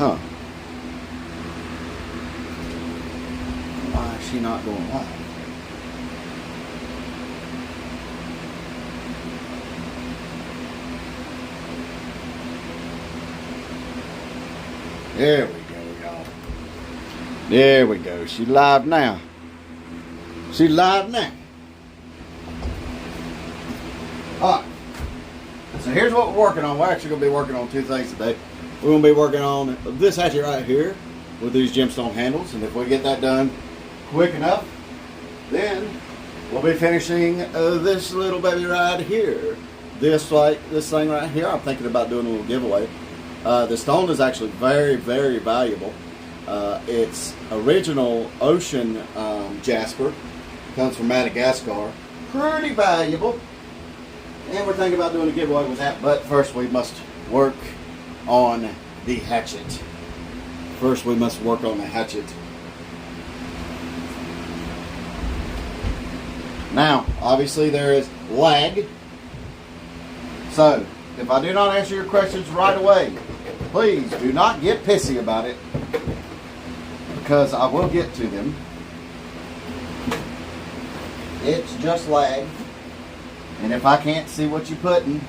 Huh. Why is she not going live? There we go, y'all. There we go. She's live now. She's live now. Alright. So here's what we're working on. We're actually going to be working on two things today. We're going to be working on this hatchet right here with these gemstone handles. And if we get that done quick enough, then we'll be finishing this little baby right here. This thing right here. I'm thinking about doing a little giveaway. The stone is actually very, very valuable. It's original ocean jasper. Comes from Madagascar. Pretty valuable. And we're thinking about doing a giveaway with that. But first we must work on the hatchet. First we must work on the hatchet. Now, obviously there is lag. So, if I do not answer your questions right away, please do not get pissy about it, because I will get to them. It's just lag. And if I can't see what you're putting,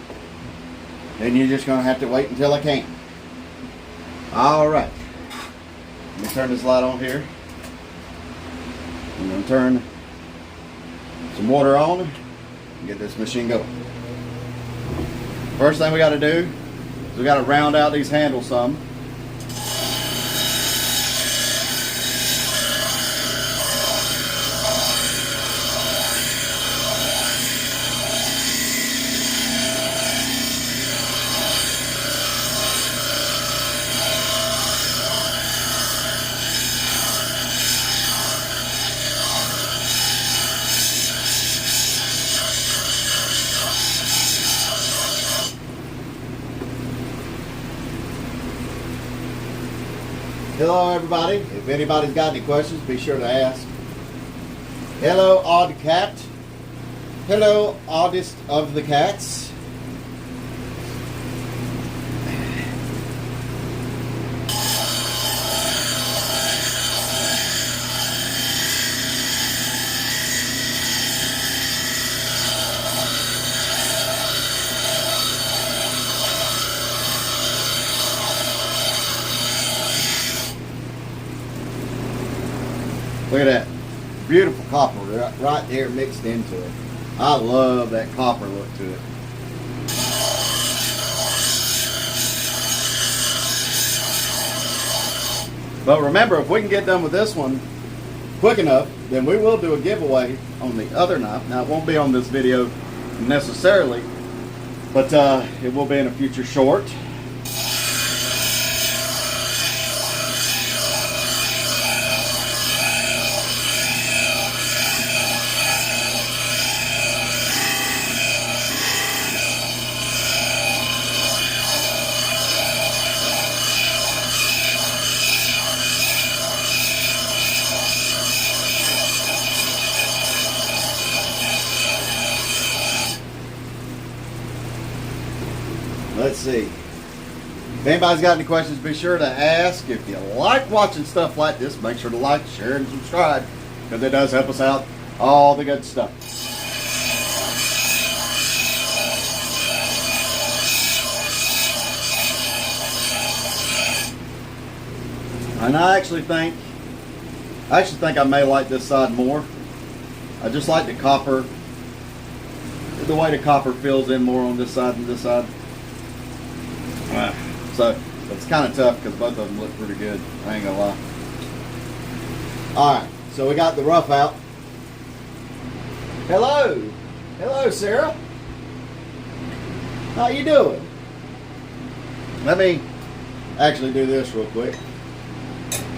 then you're just going to have to wait until I can. Alright. Let me turn this light on here. I'm going to turn some water on and get this machine going. First thing we got to do is we got to round out these handles some. Hello everybody. If anybody's got any questions, be sure to ask. Hello Odd Cat. Hello Oddest of the Cats. Look at that. Beautiful copper right there mixed into it. I love that copper look to it. But remember, if we can get done with this one quick enough, then we will do a giveaway on the other knife. Now, it won't be on this video necessarily, but it will be in a future short. Let's see. If anybody's got any questions, be sure to ask. If you like watching stuff like this, make sure to like, share, and subscribe, because it does help us out. All the good stuff. And I actually think I may like this side more. I just like the copper, the way the copper fills in more on this side than this side. So it's kind of tough because both of them look pretty good. I ain't gonna lie. Alright, so we got the rough out. Hello. Hello, Sarah. How you doing? Let me actually do this real quick.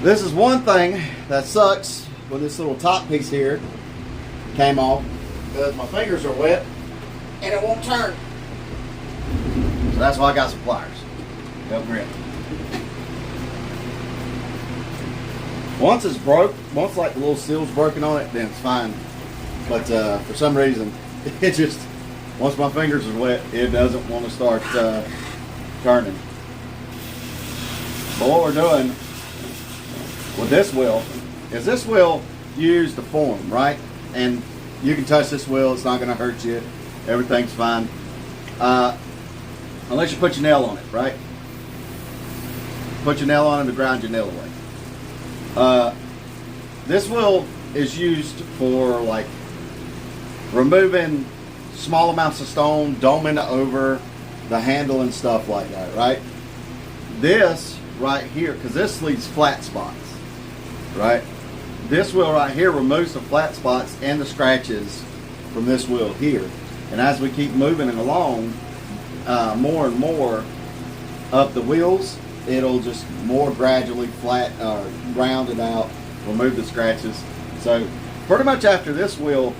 This is one thing that sucks when this little top piece here came off, because my fingers are wet and it won't turn. So that's why I got some pliers. Help grip. Once it's broke, once like the little seal's broken on it, then it's fine. But for some reason, it just, once my fingers are wet, it doesn't want to start turning. But what we're doing with this wheel is this wheel used to form, right? And you can touch this wheel, it's not going to hurt you. Everything's fine. Unless you put your nail on it, right? Put your nail on it to grind your nail away. This wheel is used for like removing small amounts of stone, doming over the handle and stuff like that, right? This right here, because this leaves flat spots, right? This wheel right here removes the flat spots and the scratches from this wheel here. And as we keep moving it along, more and more up the wheels, it'll just more gradually round it out, remove the scratches. So pretty much after this wheel,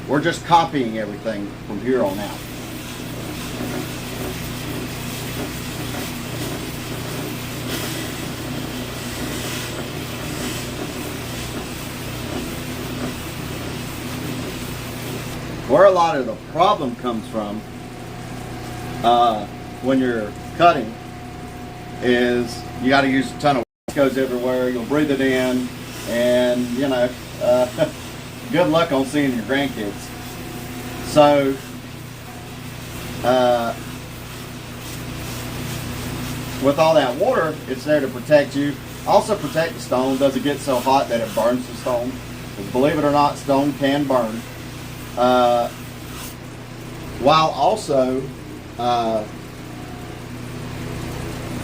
we're just copying everything from here on out. Where a lot of the problem comes from when you're cutting is you got to use a ton of it goes everywhere. You'll breathe it in, and you know, good luck on seeing your grandkids. So with all that water, it's there to protect you. Also protect the stone. Doesn't get so hot that it burns the stone. Because believe it or not, stone can burn. While also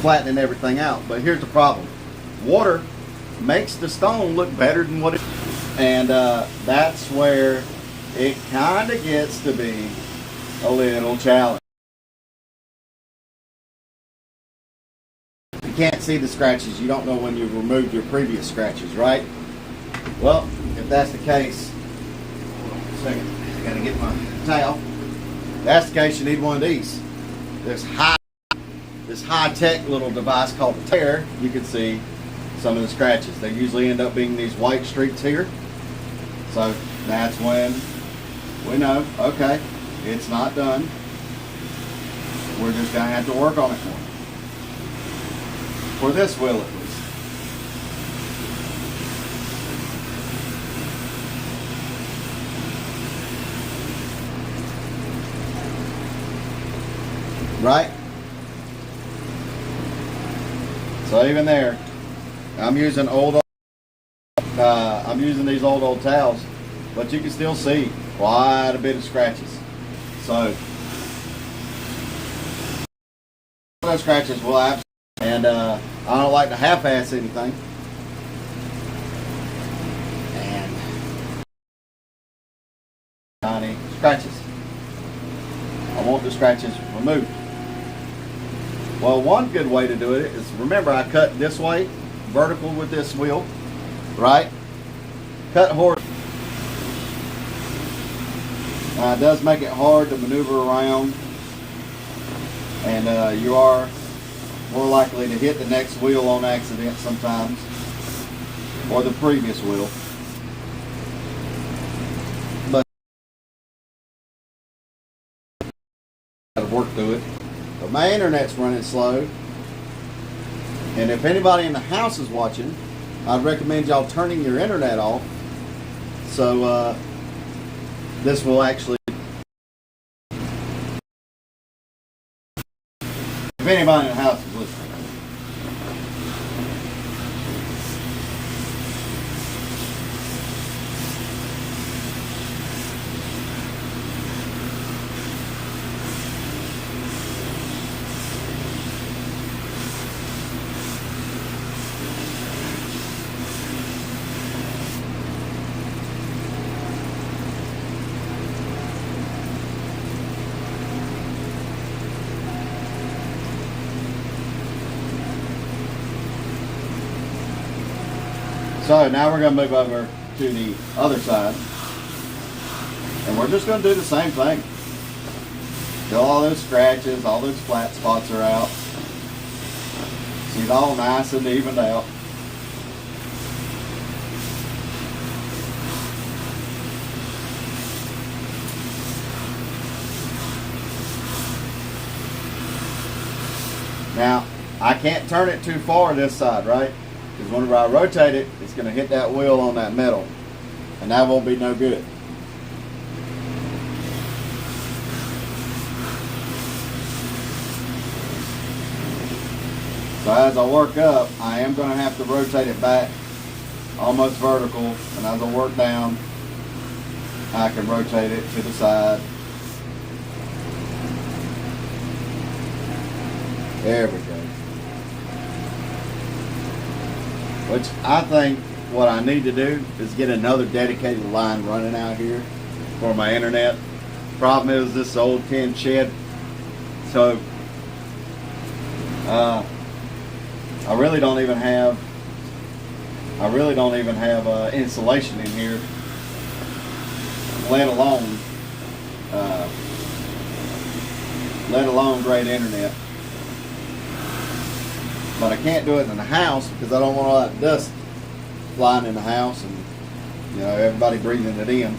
flattening everything out. But here's the problem. Water makes the stone look better than what it is. And that's where it kind of gets to be a little challenge. You can't see the scratches. You don't know when you've removed your previous scratches, right? Well, if that's the case, second, I gotta get my towel. If that's the case, you need one of these. This high-tech little device called a tear. You can see some of the scratches. They usually end up being these white streaks here. So that's when we know, okay, it's not done. We're just gonna have to work on it more. For this wheel at least. Right? So even there, I'm using these old towels, but you can still see quite a bit of scratches. So those scratches will absolutely, and I don't like to half-ass anything. And tiny scratches. I want the scratches removed. Well, one good way to do it is, remember I cut this way, vertical with this wheel, right? Cut horizontal. It does make it hard to maneuver around, and you are more likely to hit the next wheel on accident sometimes, or the previous wheel. But gotta work through it. But my internet's running slow, and if anybody in the house is watching, I'd recommend y'all turning your internet off, so this will actually, if anybody in the house is listening. So now we're going to move over to the other side, and we're just going to do the same thing. Till all those scratches, all those flat spots are out. See it all nice and evened out. Now, I can't turn it too far this side, right? Because whenever I rotate it, it's going to hit that wheel on that metal. And that won't be no good. So as I work up, I am going to have to rotate it back almost vertical. And as I work down, I can rotate it to the side. There we go. Which I think what I need to do is get another dedicated line running out here for my internet. Problem is this old tin shed, so I really don't even have insulation in here, let alone great internet. But I can't do it in the house because I don't want all that dust flying in the house and, you know, everybody breathing it in.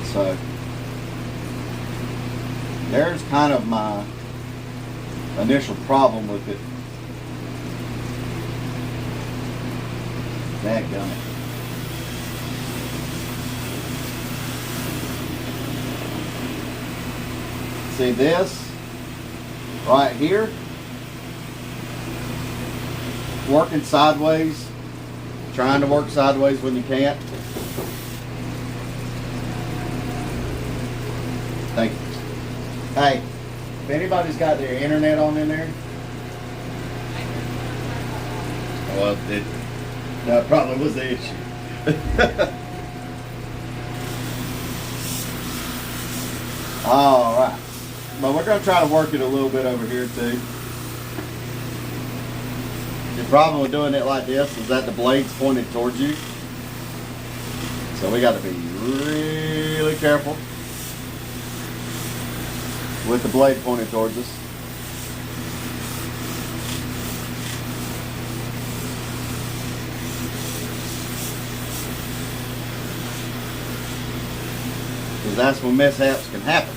So there's kind of my initial problem with it. Dadgummit. See this right here, working sideways, trying to work sideways when you can't. Thank you. Hey, if anybody's got their internet on in there, well, that probably was the issue. All right. But we're going to try to work it a little bit over here too. The problem with doing it like this is that the blade's pointed towards you. So we got to be really careful with the blade pointed towards us. Because that's when mishaps can happen.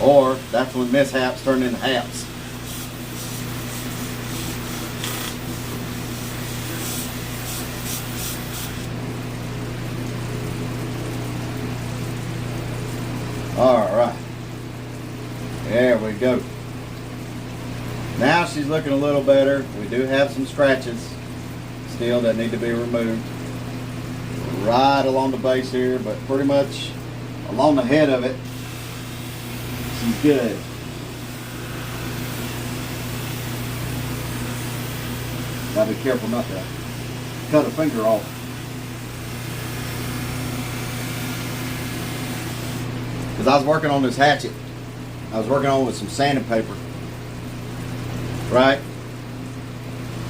Or that's when mishaps turn into haps. All right. There we go. Now she's looking a little better. We do have some scratches still that need to be removed. Right along the base here, but pretty much along the head of it. She's good. Gotta be careful not to cut a finger off. Because I was working on this hatchet. I was working on it with some sandpaper. Right?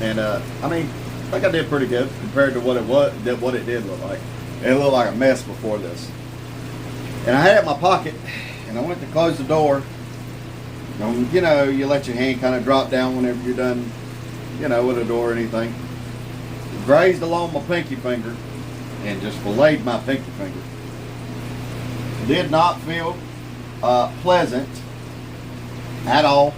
And I mean, I think I did pretty good compared to what it did look like. It looked like a mess before this. And I had it in my pocket. And I went to close the door. You know, you let your hand kind of drop down whenever you're done, you know, with a door or anything. It grazed along my pinky finger and just filleted my pinky finger. It did not feel pleasant at all.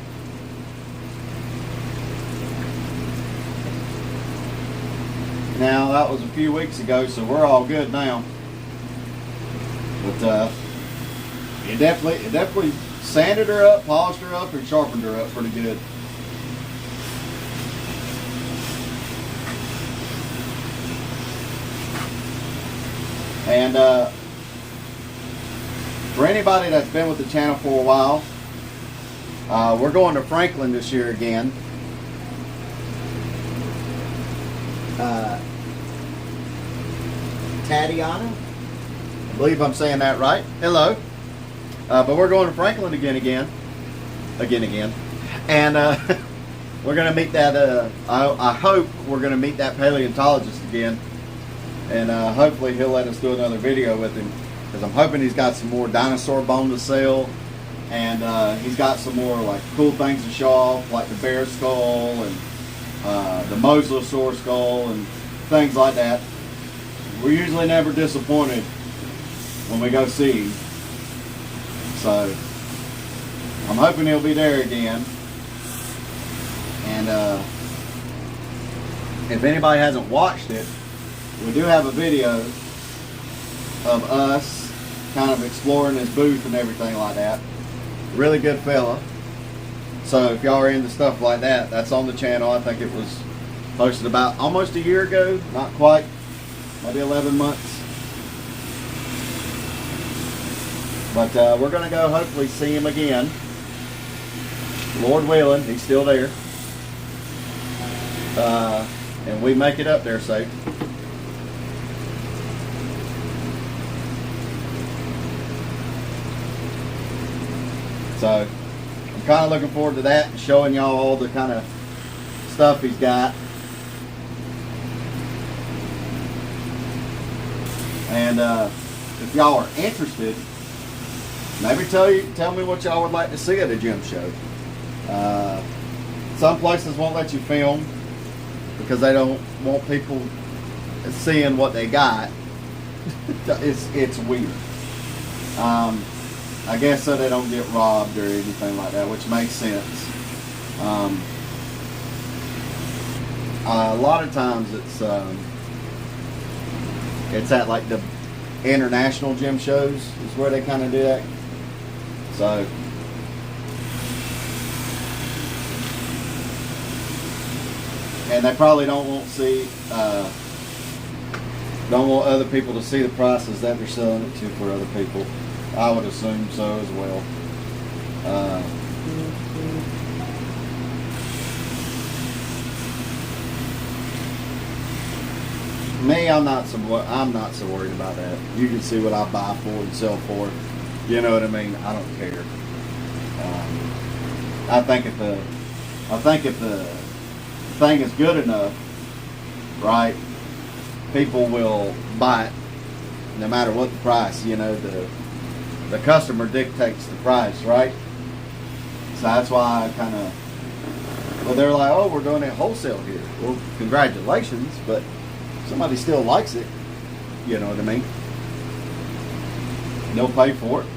Now, that was a few weeks ago, so we're all good now. But, it definitely sanded her up, polished her up, and sharpened her up pretty good. And for anybody that's been with the channel for a while, we're going to Franklin this year again. Tatiana, I believe I'm saying that right. Hello. But we're going to Franklin again. And we're going to meet that, I hope we're going to meet that paleontologist again. And hopefully he'll let us do another video with him. Because I'm hoping he's got some more dinosaur bone to sell. And he's got some more like cool things to show off, like the bear skull and the mosasaur skull and things like that. We're usually never disappointed when we go see him. So I'm hoping he'll be there again. And if anybody hasn't watched it, we do have a video of us kind of exploring his booth and everything like that. Really good fella. So if y'all are into stuff like that, that's on the channel. I think it was posted about almost a year ago, not quite, maybe 11 months. But we're going to go hopefully see him again. Lord willing, he's still there. And we make it up there safe. So I'm kind of looking forward to that and showing y'all all the kind of stuff he's got. And if y'all are interested, maybe tell me what y'all would like to see at a gym show. Some places won't let you film because they don't want people seeing what they got. It's weird. I guess so they don't get robbed or anything like that, which makes sense. A lot of times it's at like the international gym shows is where they kind of do that. So and they probably don't want other people to see the prices that they're selling it to for other people. I would assume so as well. Me, I'm not so worried about that. You can see what I buy for and sell for. You know what I mean? I don't care. I think if the thing is good enough, right, people will buy it no matter what the price. You know, the customer dictates the price, right? So that's why I kind of, well, they're like, oh, we're doing it wholesale here. Well, congratulations, but somebody still likes it. You know what I mean? They'll pay for it.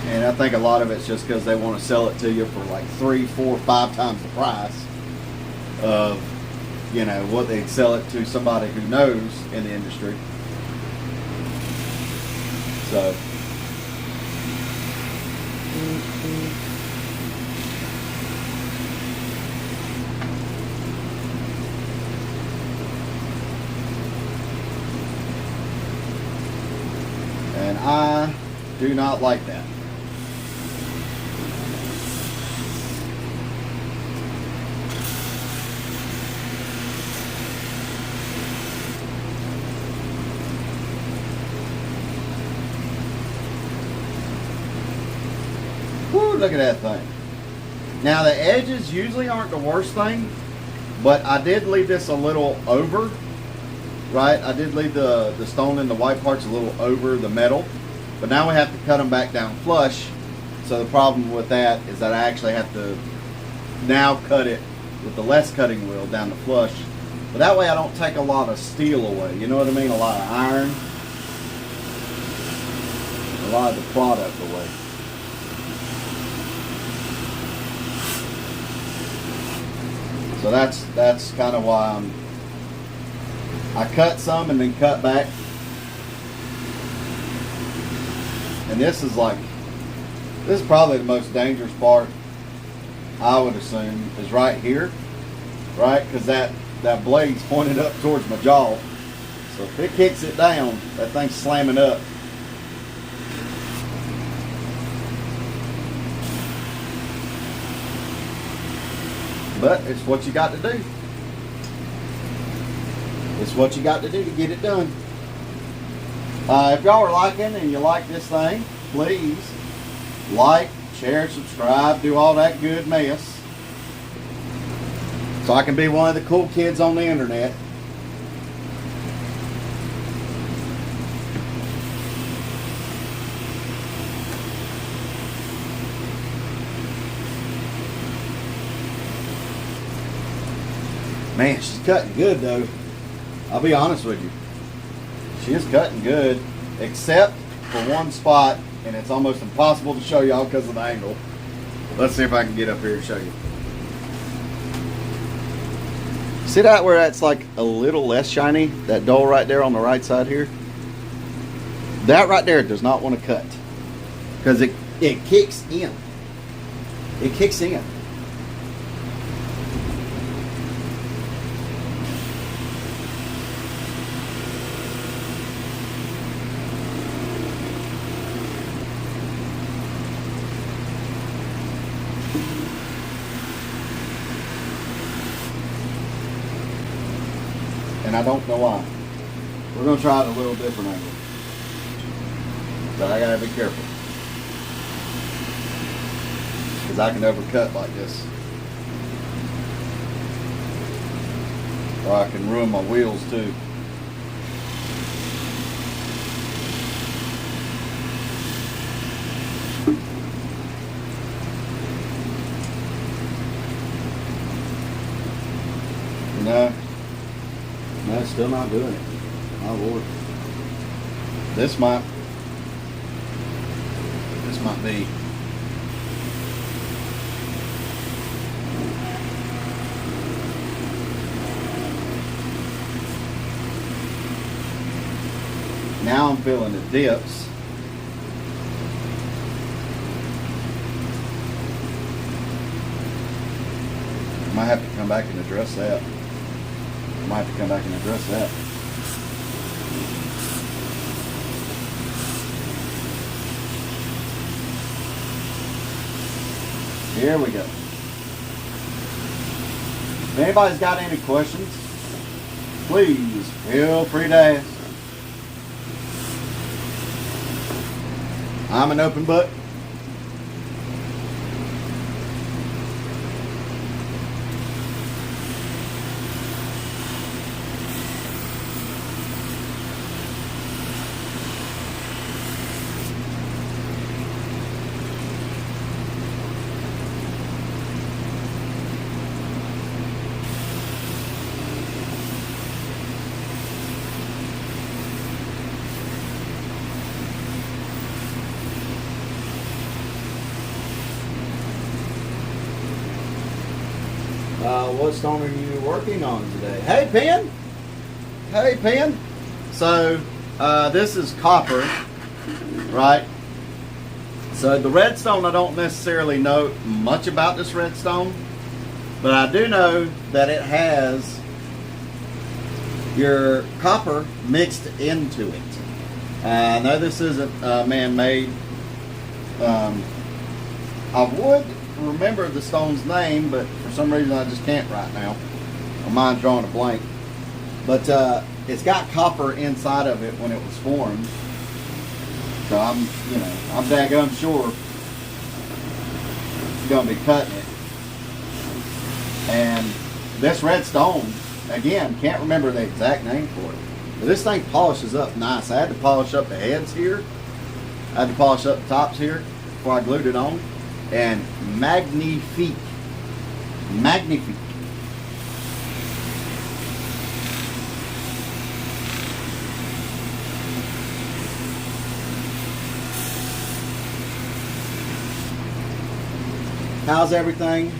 And I think a lot of it's just because they want to sell it to you for like 3, 4, 5 times the price of, you know, what they'd sell it to somebody who knows in the industry. So and I do not like that. Look at that thing. Now the edges usually aren't the worst thing, but I did leave this a little over, right? I did leave the stone and the white parts a little over the metal, but now we have to cut them back down flush. So the problem with that is that I actually have to now cut it with the less cutting wheel down to flush. But that way I don't take a lot of steel away. You know what I mean? A lot of iron, a lot of the product away. So that's kind of why I cut some and then cut back. And this is probably the most dangerous part, I would assume, is right here, right? Because that blade's pointed up towards my jaw. So if it kicks it down, that thing's slamming up. But it's what you got to do. It's what you got to do to get it done. If y'all are liking and you like this thing, please like, share, subscribe, do all that good mess, so I can be one of the cool kids on the internet. Man, she's cutting good though. I'll be honest with you. She is cutting good, except for one spot, and it's almost impossible to show y'all because of the angle. Let's see if I can get up here and show you. See that where that's like a little less shiny? That dull right there on the right side here? That right there does not want to cut. Because it kicks in. It kicks in. And I don't know why. We're going to try it a little different angle. But I got to be careful. Because I can overcut like this. Or I can ruin my wheels too. No, it's still not doing it. My Lord. This might be. Now I'm feeling the dips. Might have to come back and address that. Might have to come back and address that. Here we go. If anybody's got any questions, please feel free to ask. I'm an open book. What stone are you working on today? Hey, Pen! Hey, Pen! So, this is copper, right? So, the redstone, I don't necessarily know much about this redstone, but I do know that it has your copper mixed into it. I know this isn't man-made. I would remember the stone's name, but for some reason I just can't right now. My mind's drawing a blank. But it's got copper inside of it when it was formed. So I'm daggone sure it's gonna be cutting it. And this red stone, again, can't remember the exact name for it. But this thing polishes up nice. I had to polish up the heads here. I had to polish up the tops here before I glued it on. And magnifique. Magnifique. How's everything?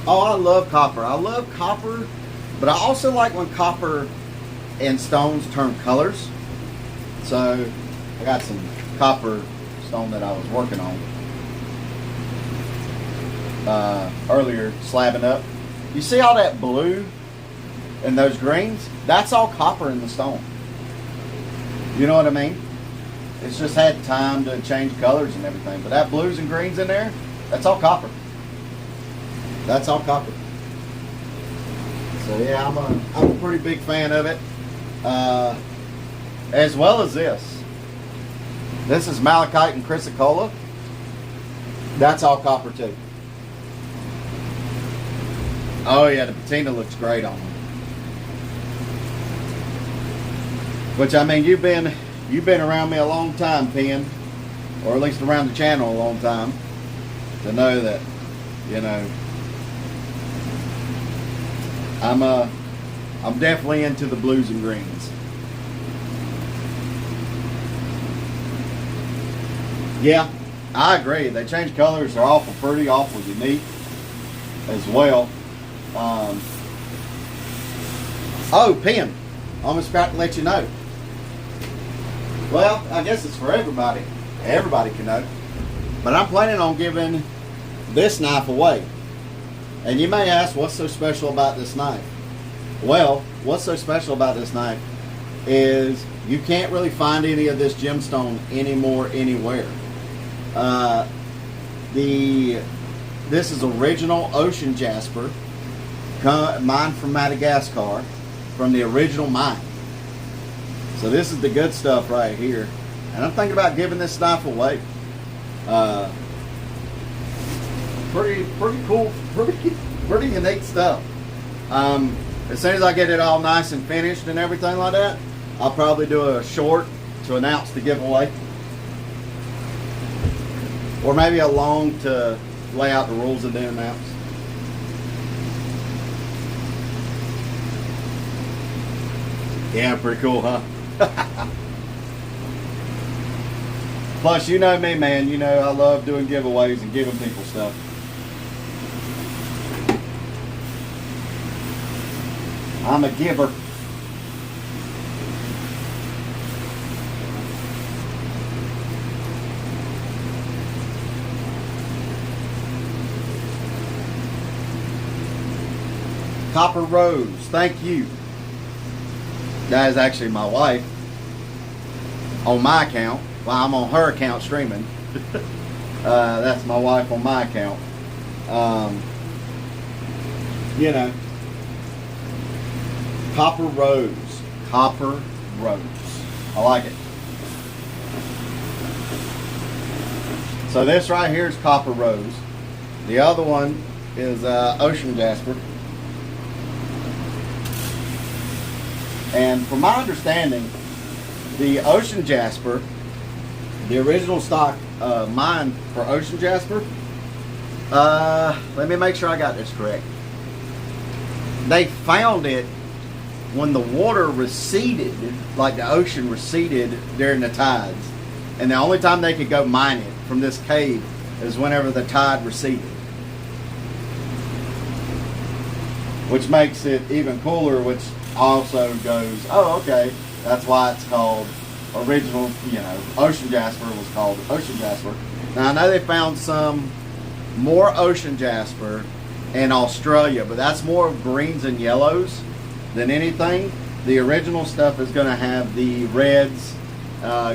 Oh, I love copper. I love copper, but I also like when copper and stones turn colors. So I got some copper stone that I was working on earlier, slabbing up. You see all that blue and those greens? That's all copper in the stone. You know what I mean? It's just had time to change colors and everything. But that blues and greens in there, that's all copper. That's all copper. So yeah, I'm a pretty big fan of it. As well as this. This is malachite and chrysocolla. That's all copper too. Oh yeah, the patina looks great on them. Which, I mean, you've been around me a long time, Pen, or at least around the channel a long time, to know that, you know, I'm definitely into the blues and greens. Yeah, I agree. They change colors. They're awful pretty, awful unique as well. Oh, pin. Almost forgot to let you know. Well, I guess it's for everybody. Everybody can know. But I'm planning on giving this knife away. And you may ask, what's so special about this knife? Well, what's so special about this knife is you can't really find any of this gemstone anymore anywhere. This is original ocean jasper, mined from Madagascar, from the original mine. So this is the good stuff right here. And I'm thinking about giving this knife away. Pretty cool, pretty unique stuff. As soon as I get it all nice and finished and everything like that, I'll probably do a short to announce the giveaway. Or maybe a long to lay out the rules and then announce. Yeah, pretty cool, huh? Plus, you know me, man. You know I love doing giveaways and giving people stuff. I'm a giver. Copper Rose, thank you. That is actually my wife on my account. Well, I'm on her account streaming. That's my wife on my account. You know, Copper Rose. Copper Rose. I like it. So this right here is Copper Rose. The other one is Ocean Jasper. And from my understanding, the Ocean Jasper, the original stock mine for Ocean Jasper, let me make sure I got this correct. They found it when the water receded, like the ocean receded during the tides. And the only time they could go mine it from this cave is whenever the tide receded. Which makes it even cooler, which also goes, oh, okay, that's why it's called original, you know, Ocean Jasper was called Ocean Jasper. Now, I know they found some more Ocean Jasper in Australia, but that's more of greens and yellows than anything. The original stuff is going to have the reds,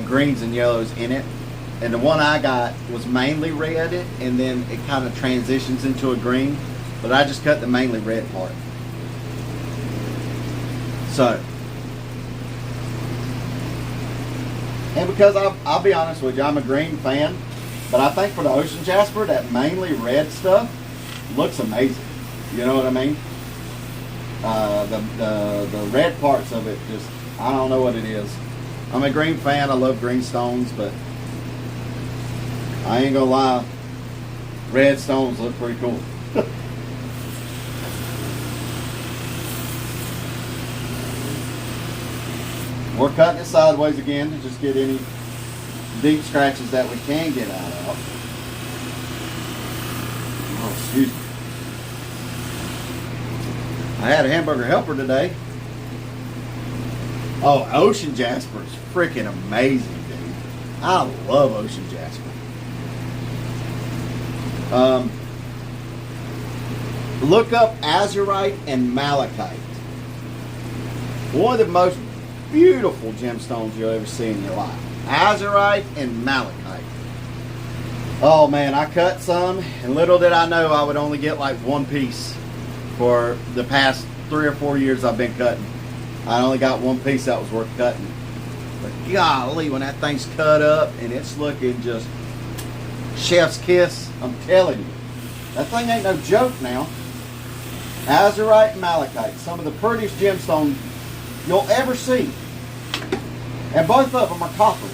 greens, and yellows in it. And the one I got was mainly red, and then it kind of transitions into a green, but I just cut the mainly red part. So, and because I'll be honest with you, I'm a green fan, but I think for the Ocean Jasper, that mainly red stuff looks amazing. You know what I mean? The red parts of it just, I don't know what it is. I'm a green fan. I love green stones, but I ain't gonna lie, red stones look pretty cool. We're cutting it sideways again to just get any deep scratches that we can get out of. Oh, excuse me. I had a hamburger helper today. Oh, Ocean Jasper is freaking amazing, dude. I love Ocean Jasper. Look up azurite and malachite. One of the most beautiful gemstones you'll ever see in your life. Azurite and malachite. Oh man, I cut some, and little did I know I would only get like one piece for the past 3 or 4 years I've been cutting. I only got one piece that was worth cutting. But golly, when that thing's cut up and it's looking just chef's kiss, I'm telling you, that thing ain't no joke now. Azurite and malachite, some of the prettiest gemstones you'll ever see. And both of them are copper.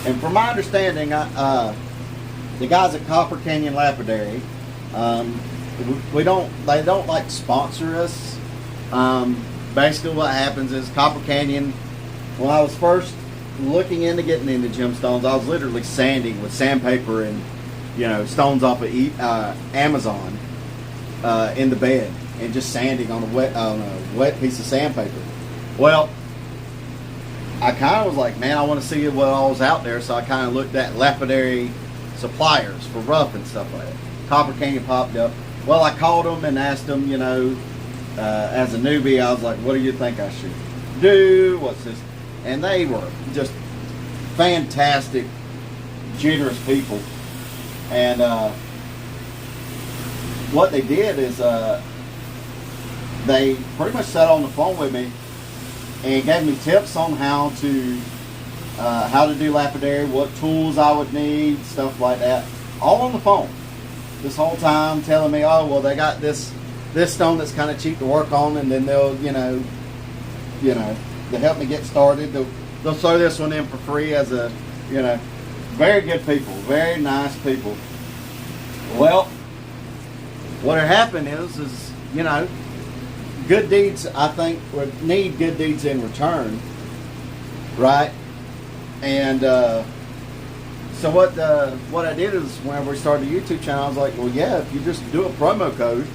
And from my understanding, the guys at Copper Canyon Lapidary, they don't like sponsor us, but basically what happens is Copper Canyon, when I was first looking into getting into gemstones, I was literally sanding with sandpaper and, stones off of Amazon in the bed, and just sanding on a wet piece of sandpaper. Well, I kind of was like, man, I want to see what all was out there, so I kind of looked at lapidary suppliers for rough and stuff like that. Copper Canyon popped up. Well, I called them and asked them, as a newbie, I was like, what do you think I should do? What's this? And they were just fantastic, generous people. And what they did is they pretty much sat on the phone with me and gave me tips on how to do lapidary, what tools I would need, stuff like that, all on the phone. This whole time telling me, oh, well, they got this stone that's kind of cheap to work on, and then they'll, they'll help me get started. They'll throw this one in for free as a, very good people, very nice people. Well, what had happened is, good deeds, I think, would need good deeds in return, right? And so what I did is, whenever we started a YouTube channel, I was like, well, yeah, if you just do a promo code,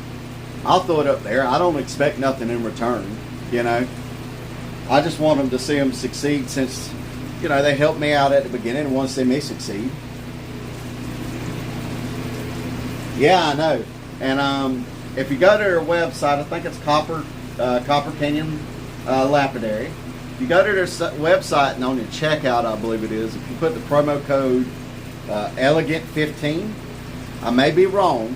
I'll throw it up there. I don't expect nothing in return, I just want them to see them succeed, since, they helped me out at the beginning and want to see me succeed. Yeah, I know. And if you go to their website, I think it's Copper Canyon Lapidary. If you go to their website and on your checkout, I believe it is, if you put the promo code Elegant15, I may be wrong,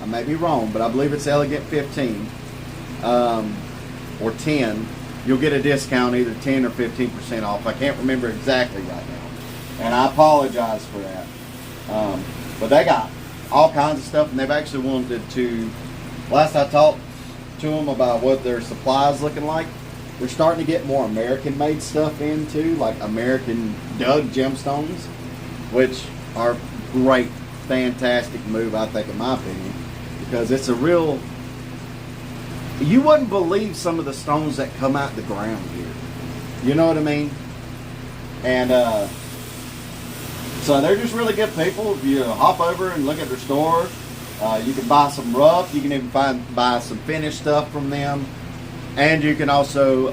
but I believe it's Elegant15 or 10, you'll get a discount, either 10 or 15% off. I can't remember exactly right now, and I apologize for that. But they got all kinds of stuff, and they've actually wanted to, last I talked to them about what their supply is looking like, they're starting to get more American-made stuff into, like American dug gemstones, which are great, fantastic move, I think, in my opinion, because it's a real, you wouldn't believe some of the stones that come out the ground here. You know what I mean? And so they're just really good people. If you hop over and look at their store, you can buy some rough. You can even buy some finished stuff from them. And you can also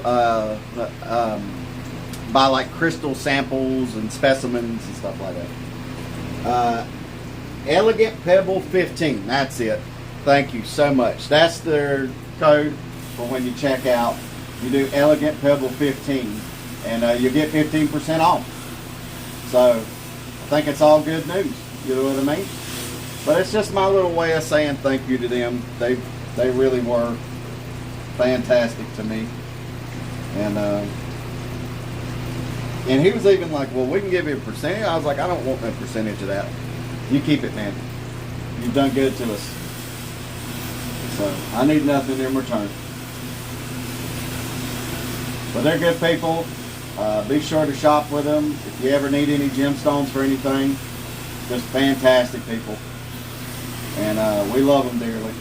buy like crystal samples and specimens and stuff like that. Elegant Pebble 15. That's it. Thank you so much. That's their code for when you check out. You do Elegant Pebble 15, and you get 15% off. So I think it's all good news. You know what I mean? But it's just my little way of saying thank you to them. They really were fantastic to me. And he was even like, well, we can give you a percentage. I was like, I don't want no percentage of that. You keep it, man. You've done good to us. So I need nothing in return. But they're good people. Be sure to shop with them if you ever need any gemstones for anything. Just fantastic people. And we love them dearly.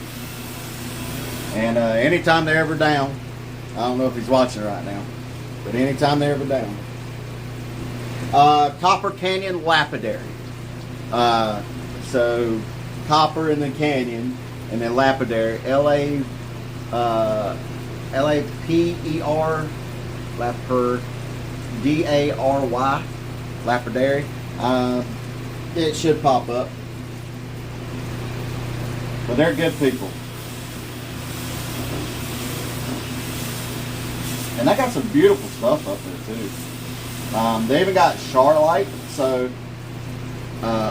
And anytime they're ever down, I don't know if he's watching right now, but anytime they're ever down, Copper Canyon Lapidary. So copper in the canyon, and then lapidary, L-A-P-E-R, D-A-R-Y, lapidary. It should pop up. But they're good people. And they got some beautiful stuff up there too. They even got Charlite, so,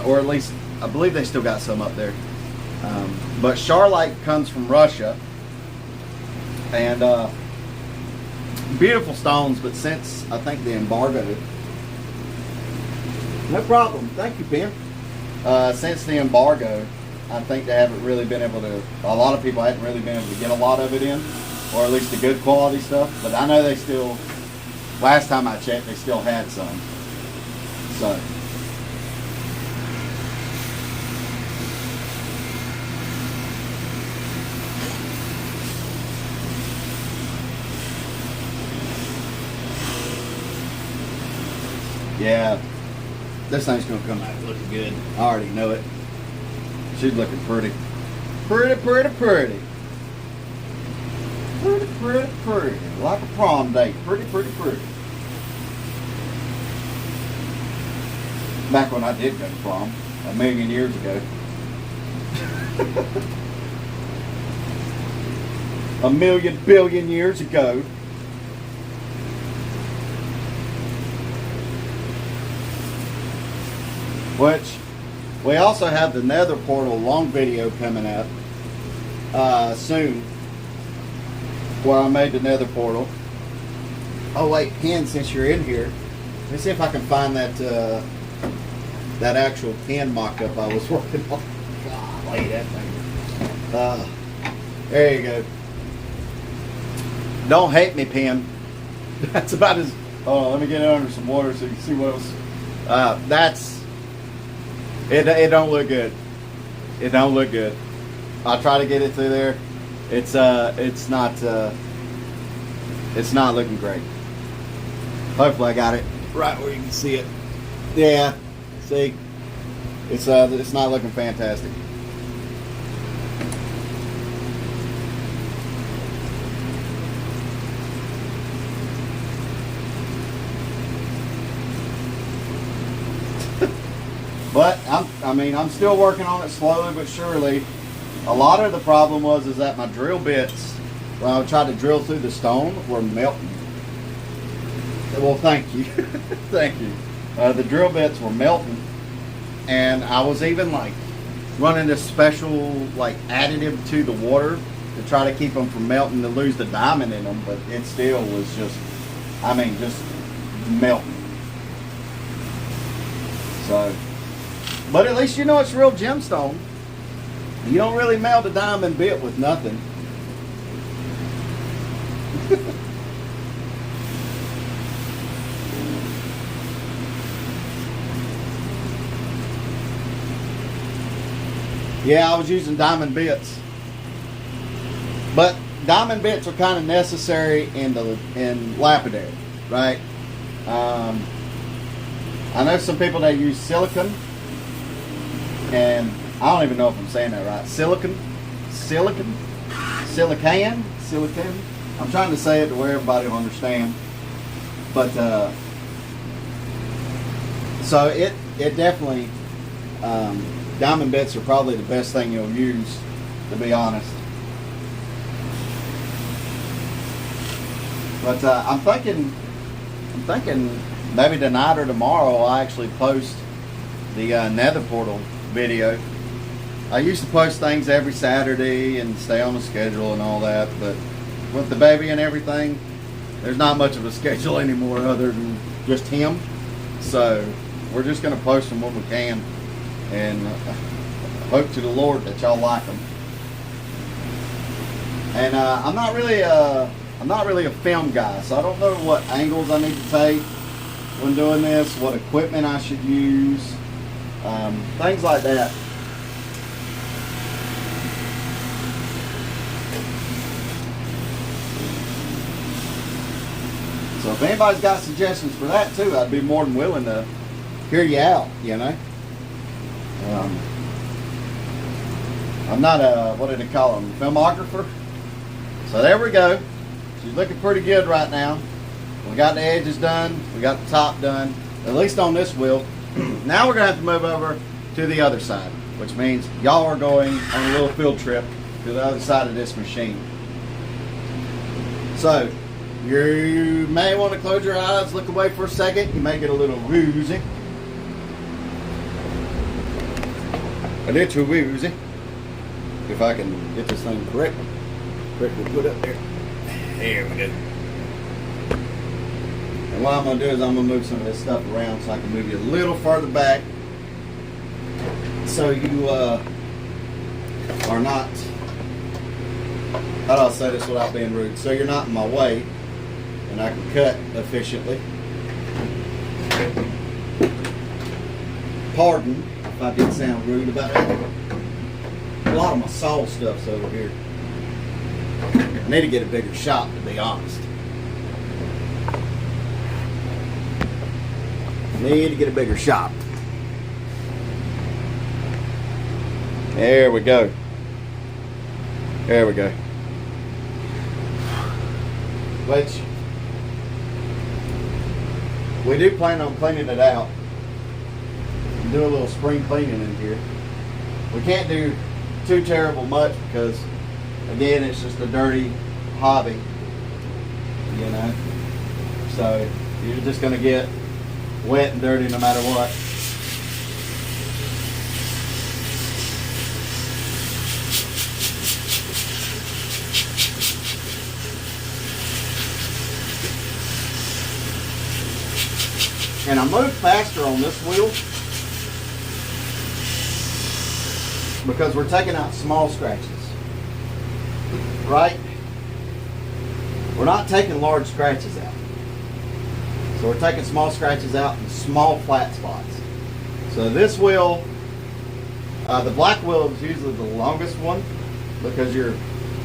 or at least I believe they still got some up there. But Charlite comes from Russia, and beautiful stones. But since I think the embargo, no problem. Thank you, Ben. Since the embargo, I think they haven't really been able to. A lot of people haven't really been able to get a lot of it in, or at least the good quality stuff. But I know they still. Last time I checked, they still had some. So. Yeah, this thing's gonna come out looking good. I already know it. She's looking pretty. Pretty, pretty, pretty. Pretty, pretty, pretty. Like a prom date. Pretty, pretty, pretty. Back when I did go to prom, 1,000,000 years ago. 1,000,000,000,000 years ago. Which, we also have the Nether Portal long video coming up soon, where I made the Nether Portal. Oh wait, Ken, since you're in here, let me see if I can find that that actual Ken mock-up I was working on. Golly, that thing. There you go. Don't hate me, Pen. That's about as... Oh, let me get it under some water so you can see what else. That's... It don't look good. It don't look good. I'll try to get it through there. It's not looking great. Hopefully I got it right where you can see it. Yeah, see, it's not looking fantastic. But I'm still working on it slowly but surely. A lot of the problem is that my drill bits, when I tried to drill through the stone, were melting. Well, thank you, thank you. The drill bits were melting, and I was even like running this special like additive to the water to try to keep them from melting, to lose the diamond in them, but it still was just, just melting. So. But at least you know it's real gemstone. You don't really melt a diamond bit with nothing. Yeah, I was using diamond bits. But diamond bits are kind of necessary in lapidary, right? I know some people that use silicon. And I don't even know if I'm saying that right. Silicon. I'm trying to say it to where everybody will understand. But so it definitely, diamond bits are probably the best thing you'll use, to be honest. But I'm thinking maybe tonight or tomorrow I'll actually post the Nether Portal video. I used to post things every Saturday and stay on the schedule and all that, but with the baby and everything, there's not much of a schedule anymore other than just him. So we're just going to post them when we can, and hope to the Lord that y'all like them. And I'm not really a film guy, so I don't know what angles I need to take when doing this, what equipment I should use. Things like that. So if anybody's got suggestions for that too, I'd be more than willing to hear you out, you know. I'm not a, what do they call them, filmographer. So there we go. She's looking pretty good right now. We got the edges done. We got the top done, at least on this wheel. Now we're going to have to move over to the other side, which means y'all are going on a little field trip to the other side of this machine. So, you may want to close your eyes, look away for a second. You may get a little woozy. A little woozy. If I can get this thing correctly put up there. There we go. And what I'm going to do is I'm going to move some of this stuff around so I can move you a little farther back, so you are not, how do I say this without being rude, so you're not in my way and I can cut efficiently. Pardon if I did sound rude about it. A lot of my saw stuff's over here. I need to get a bigger shot, to be honest. Need to get a bigger shop. There we go. There we go. Which we do plan on cleaning it out. Do a little spring cleaning in here. We can't do too terrible much because, again, it's just a dirty hobby, you know. So you're just going to get wet and dirty no matter what. And I move faster on this wheel because we're taking out small scratches, right? We're not taking large scratches out. So we're taking small scratches out in small flat spots. So this wheel, the black wheel is usually the longest one because you're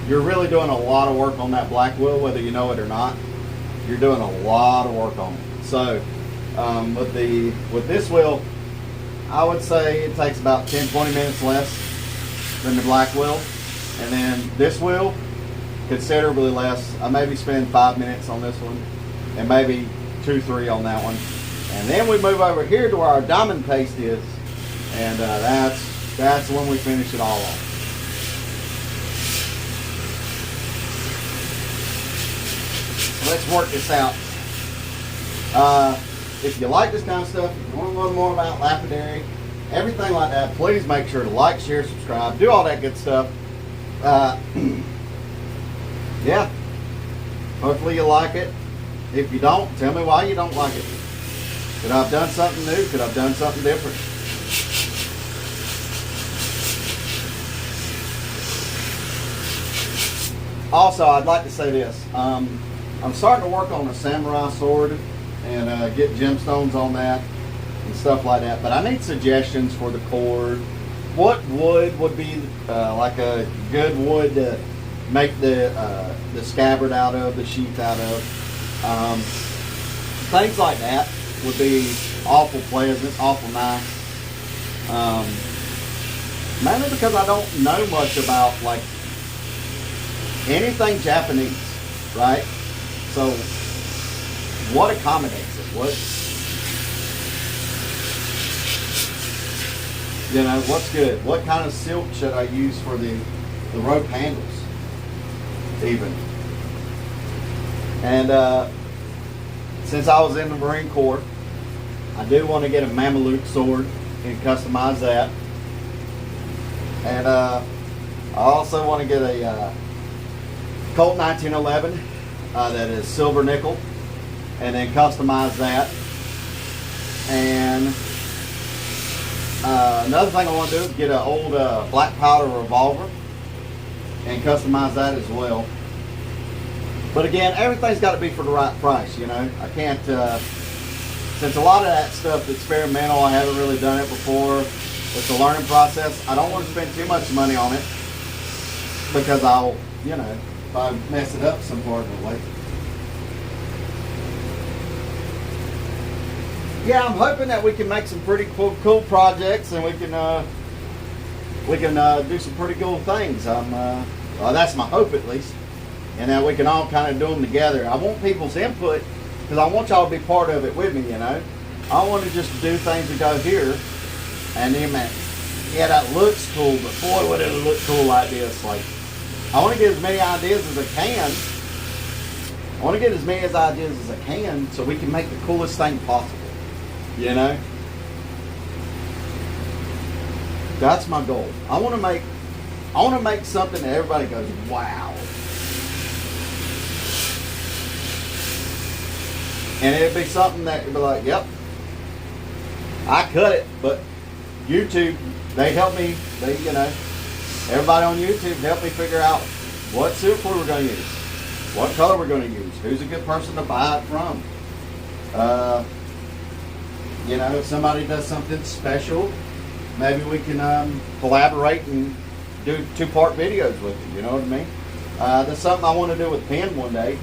really doing a lot of work on that black wheel, whether you know it or not. You're doing a lot of work on it. So with this wheel, I would say it takes about 10-20 minutes less than the black wheel, and then this wheel considerably less. I maybe spend 5 minutes on this one, and maybe 2-3 on that one, and then we move over here to where our diamond paste is, and that's when we finish it all off. Let's work this out. If you like this kind of stuff, if you want to learn more about lapidary, everything like that, please make sure to like, share, subscribe, do all that good stuff. Yeah, hopefully you like it. If you don't, tell me why you don't like it. Could I have done something new? Could I have done something different? Also, I'd like to say this. I'm starting to work on a samurai sword and get gemstones on that and stuff like that. But I need suggestions for the cord. What wood would be like a good wood to make the scabbard out of, the sheath out of? Things like that would be awful pleasant, awful nice. Mainly because I don't know much about like anything Japanese, right? So what accommodates it? What's good? What kind of silk should I use for the rope handles even? And since I was in the Marine Corps, I do want to get a Mameluke sword and customize that. And I also want to get a Colt 1911 that is silver nickel, and then customize that. And another thing I want to do is get an old black powder revolver and customize that as well. But again, everything's got to be for the right price, you know. I can't, since a lot of that stuff is experimental, I haven't really done it before. It's a learning process. I don't want to spend too much money on it because I'll, if I mess it up some part of the way. Yeah, I'm hoping that we can make some pretty cool projects, and we can do some pretty cool things. Well, that's my hope at least, and that we can all kind of do them together. I want people's input because I want y'all to be part of it with me. I don't want to just do things that go here, and then yeah, that looks cool, but boy, would it look cool like this. Like, I want to get as many ideas as I can. I want to get as many ideas as I can so we can make the coolest thing possible. That's my goal. I want to make something that everybody goes, wow. And it'd be something that would be like, yep, I cut it, but YouTube, they help me, everybody on YouTube helped me figure out what silk cord we're going to use, what color we're going to use, who's a good person to buy it from. If somebody does something special, maybe we can collaborate and do 2-part videos with you. You know what I mean? That's something I want to do with Penn one day.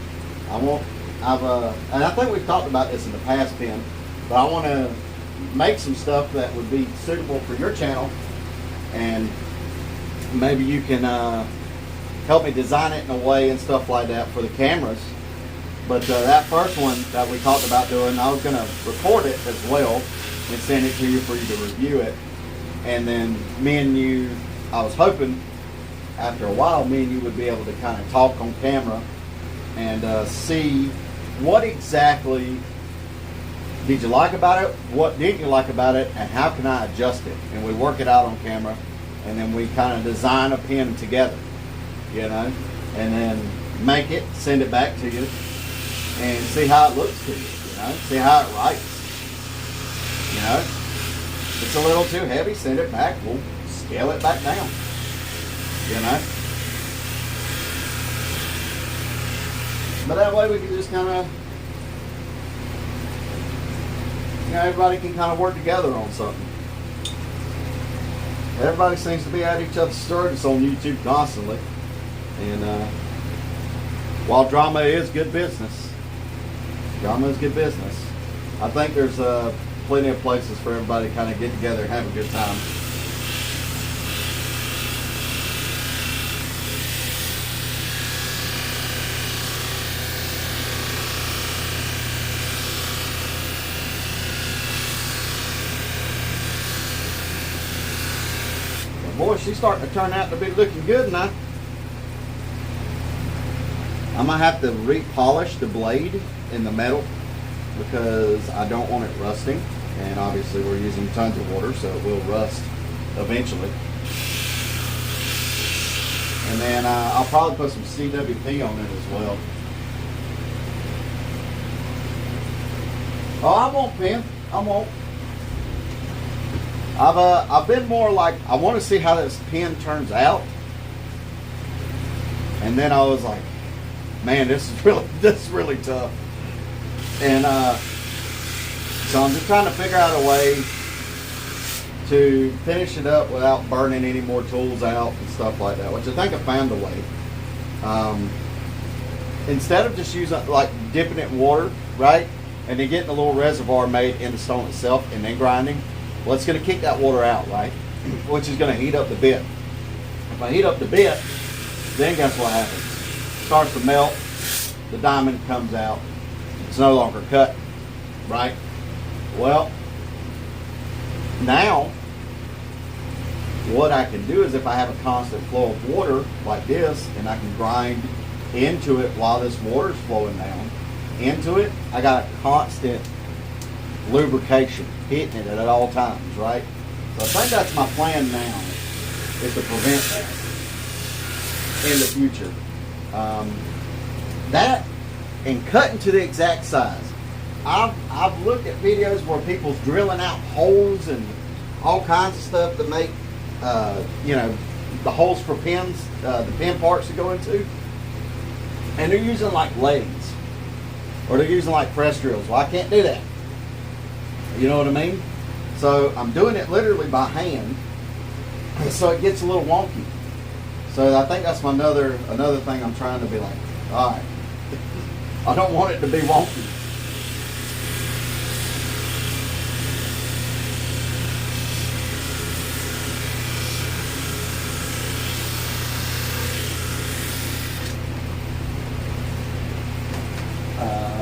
And I think we've talked about this in the past, Penn, but I want to make some stuff that would be suitable for your channel, and maybe you can help me design it in a way and stuff like that for the cameras. But that first one that we talked about doing, I was going to record it as well and send it to you for you to review it. And then me and you, I was hoping after a while, me and you would be able to kind of talk on camera and see what exactly did you like about it, what didn't you like about it, and how can I adjust it. And we work it out on camera, and then we kind of design a pin together, you know, and then make it, send it back to you, and see how it looks to you, you know, see how it writes. You know, if it's a little too heavy, send it back, we'll scale it back down, you know. But that way we can just kind of, you know, everybody can kind of work together on something. Everybody seems to be at each other's throats on YouTube constantly. And while drama is good business, I think there's plenty of places for everybody to kind of get together and have a good time. Boy, she's starting to turn out to be looking good now. I might have to repolish the blade in the metal because I don't want it rusting. And obviously we're using tons of water, so it will rust eventually. And then I'll probably put some CWP on it as well. Oh, I won't, Pin. I won't. I've been more like, I want to see how this pin turns out, and then I was like, man, this is really tough, and so I'm just trying to figure out a way to finish it up without burning any more tools out and stuff like that, which I think I found a way. Instead of just using, like, dipping it in water, right, and then getting a little reservoir made in the stone itself and then grinding. Well, it's going to kick that water out, right? Which is going to heat up the bit. If I heat up the bit, then guess what happens? It starts to melt, the diamond comes out, it's no longer cut, right? Well, now, what I can do is if I have a constant flow of water like this, and I can grind into it while this water is flowing down into it, I got a constant lubrication hitting it at all times, right? So I think that's my plan now, is to prevent that in the future. That and cutting to the exact size. I've looked at videos where people's drilling out holes and all kinds of stuff to make you know, the holes for pins, the pin parts to go into, and they're using like lathes, or they're using like press drills. Well, I can't do that. You know what I mean? So I'm doing it literally by hand, so it gets a little wonky. So I think that's another thing I'm trying to be like, all right, I don't want it to be wonky.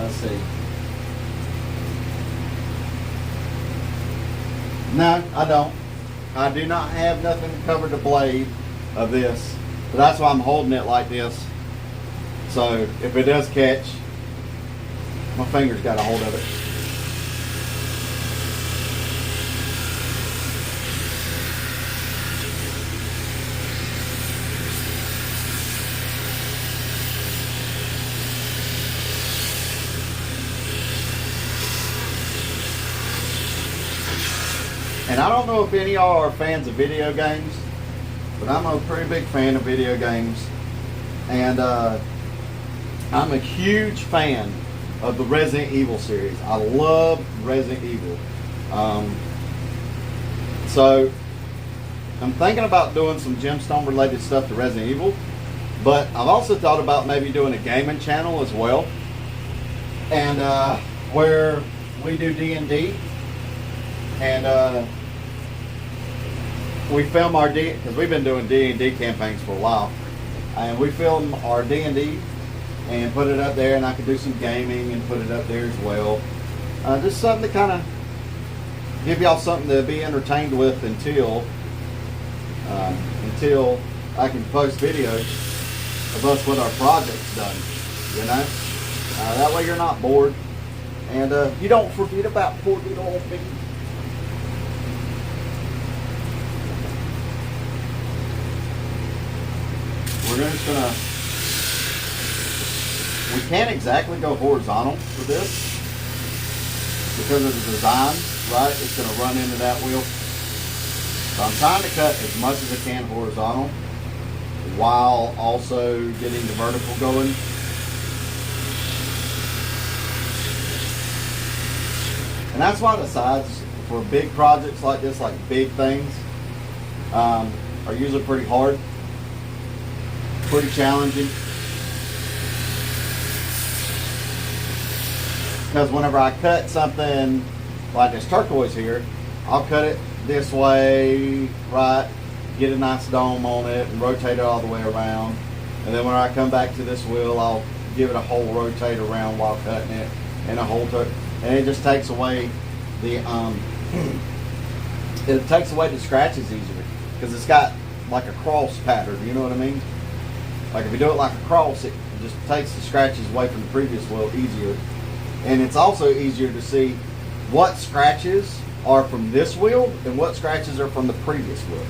Let's see. No, I don't. I do not have nothing to cover the blade of this. But that's why I'm holding it like this. So if it does catch, my finger's got a hold of it. And I don't know if any of y'all are fans of video games, but I'm a pretty big fan of video games. And I'm a huge fan of the Resident Evil series. I love Resident Evil. So I'm thinking about doing some Gemstone related stuff to Resident Evil, but I've also thought about maybe doing a gaming channel as well, and where we do D&D. And we film our because we've been doing D&D campaigns for a while, and we film our D&D and put it up there, and I could do some gaming and put it up there as well. Just something to kind of give y'all something to be entertained with until I can post videos of us with our projects done, you know. That way you're not bored, and you don't forget about poor little old me. We're just gonna, we can't exactly go horizontal with this because of the design, right? It's gonna run into that wheel. So I'm trying to cut as much as I can horizontal while also getting the vertical going. And that's why the sides for big projects like this, like big things, are usually pretty hard, pretty challenging. Because whenever I cut something like this turquoise here, I'll cut it this way, right, get a nice dome on it and rotate it all the way around. And then when I come back to this wheel, I'll give it a whole rotate around while cutting it, and a whole and it just takes away the it takes away the scratches easier because it's got like a cross pattern, you know what I mean? Like if you do it like a cross, it just takes the scratches away from the previous wheel easier. And it's also easier to see what scratches are from this wheel and what scratches are from the previous wheel,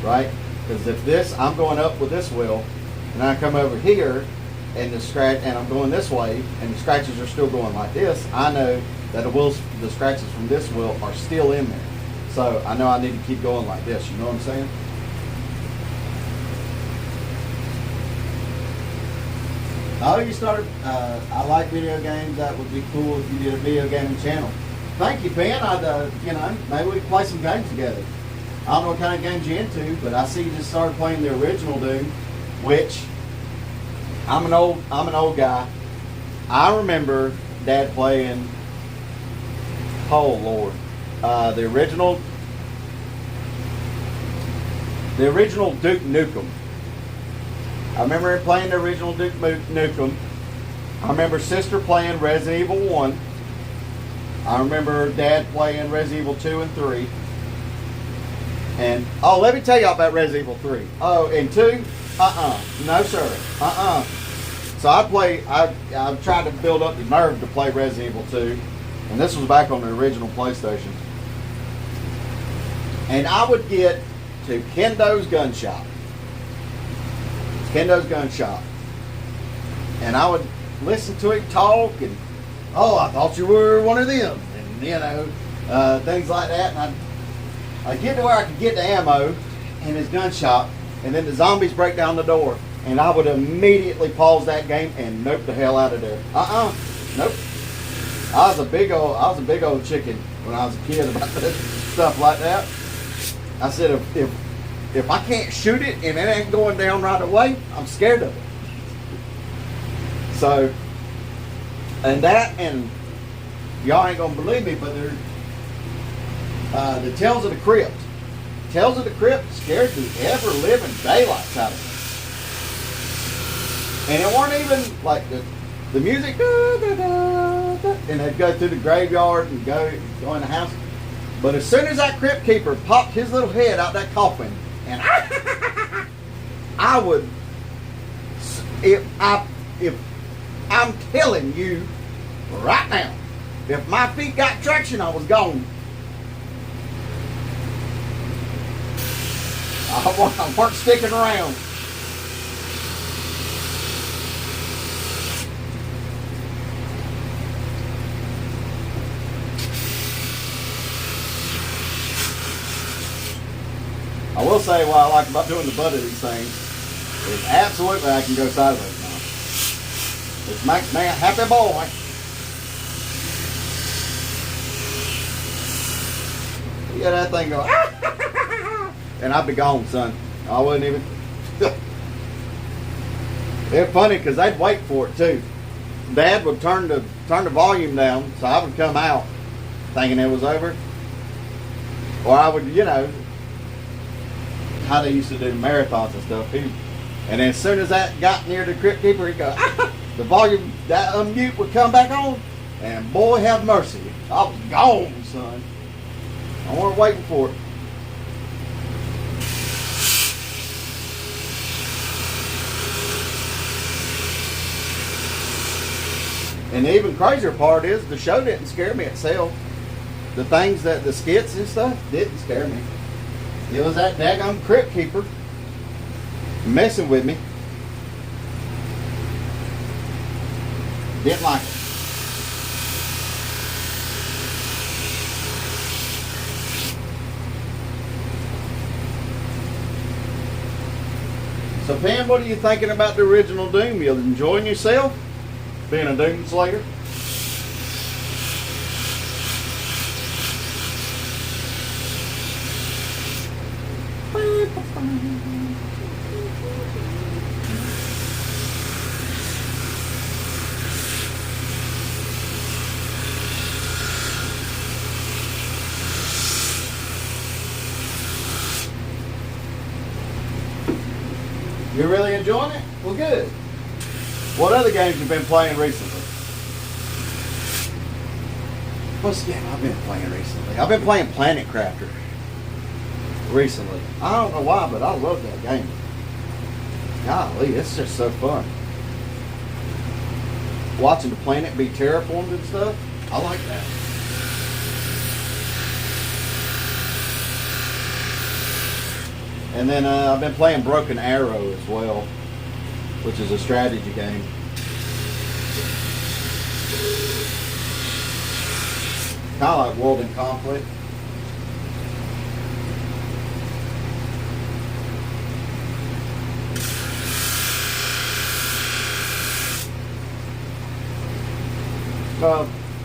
right? Because if this, I'm going up with this wheel, and I come over here, and I'm going this way, and the scratches are still going like this, I know that the scratches from this wheel are still in there. So I know I need to keep going like this, you know what I'm saying? Oh, you started, I like video games. That would be cool if you did a video gaming channel. Thank you, Ben. You know, maybe we can play some games together. I don't know what kind of games you're into, but I see you just started playing the original Doom, which I'm an old guy. I remember Dad playing, oh Lord, the original Duke Nukem. I remember him playing the original Duke Nukem. I remember Sister playing Resident Evil 1. I remember Dad playing Resident Evil 2 and 3. And, oh, let me tell y'all about Resident Evil 3. Oh, and 2? No, sir. So I tried to build up the nerve to play Resident Evil 2. And this was back on the original PlayStation. And I would get to Kendo's gun shop. And I would listen to him talk, and oh, I thought you were one of them, and you know, things like that. And I'd get to where I could get the ammo in his gun shop, and then the zombies break down the door, and I would immediately pause that game and nope the hell out of there. Nope. I was a big old chicken when I was a kid about stuff like that. I said if I can't shoot it and it ain't going down right away, I'm scared of it. So, and y'all ain't gonna believe me, but there's the Tales of the Crypt. Tales of the Crypt scared the ever living daylights out of me. And it weren't even like the music, and they'd go through the graveyard and go in the house. But as soon as that Crypt Keeper popped his little head out that coffin, and I would, if I'm telling you right now, if my feet got traction, I was gone. I weren't sticking around. I will say what I like about doing the butt of these things is absolutely I can go sideways now. It makes me a happy boy. Yeah, that thing go, and I'd be gone, son. I wouldn't even. It's funny because they'd wait for it too. Dad would turn the volume down, so I would come out thinking it was over. Or I would, you know, how they used to do marathons and stuff. And then as soon as that got near the Crypt Keeper, he'd go, ah! The volume, that unmute would come back on, and boy have mercy, I was gone, son. I wasn't waiting for it. And the even crazier part is the show didn't scare me itself. The things that the skits and stuff didn't scare me. It was that daggone Crypt Keeper messing with me. Didn't like it. So Pam, what are you thinking about the original Doom? You enjoying yourself being a Doom Slayer? You're really enjoying it? Well, good. What other games you been playing recently? What's the game I've been playing recently? I've been playing Planet Crafter recently. I don't know why, but I love that game. Golly, it's just so fun. Watching the planet be terraformed and stuff, I like that. And then I've been playing Broken Arrow as well, which is a strategy game. Kind of like World in Conflict.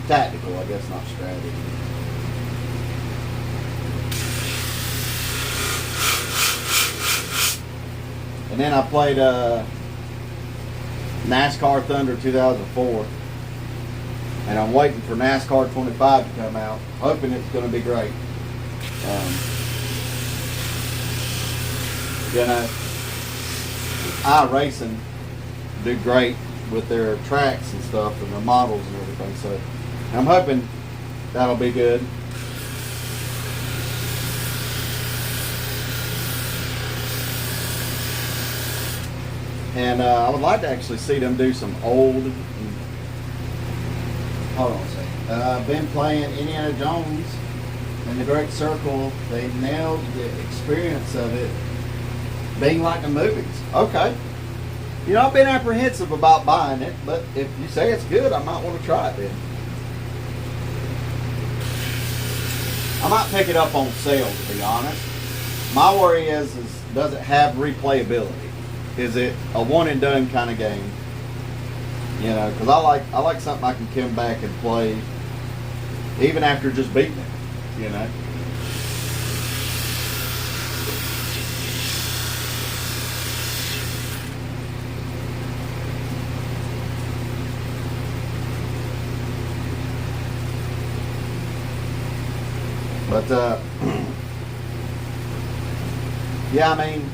Tactical, I guess, not strategy. And then I played NASCAR Thunder 2004. And I'm waiting for NASCAR 25 to come out. Hoping it's going to be great. You know, iRacing do great with their tracks and stuff and their models and everything. So I'm hoping that'll be good. And I would like to actually see them do some old. Hold on a second. I've been playing Indiana Jones and the Great Circle. They nailed the experience of it being like the movies. Okay. You know, I've been apprehensive about buying it, but if you say it's good, I might want to try it then. I might pick it up on sale, to be honest. My worry is does it have replayability? Is it a one and done kind of game? You know, because I like something I can come back and play even after just beating it. You know. But yeah, I mean,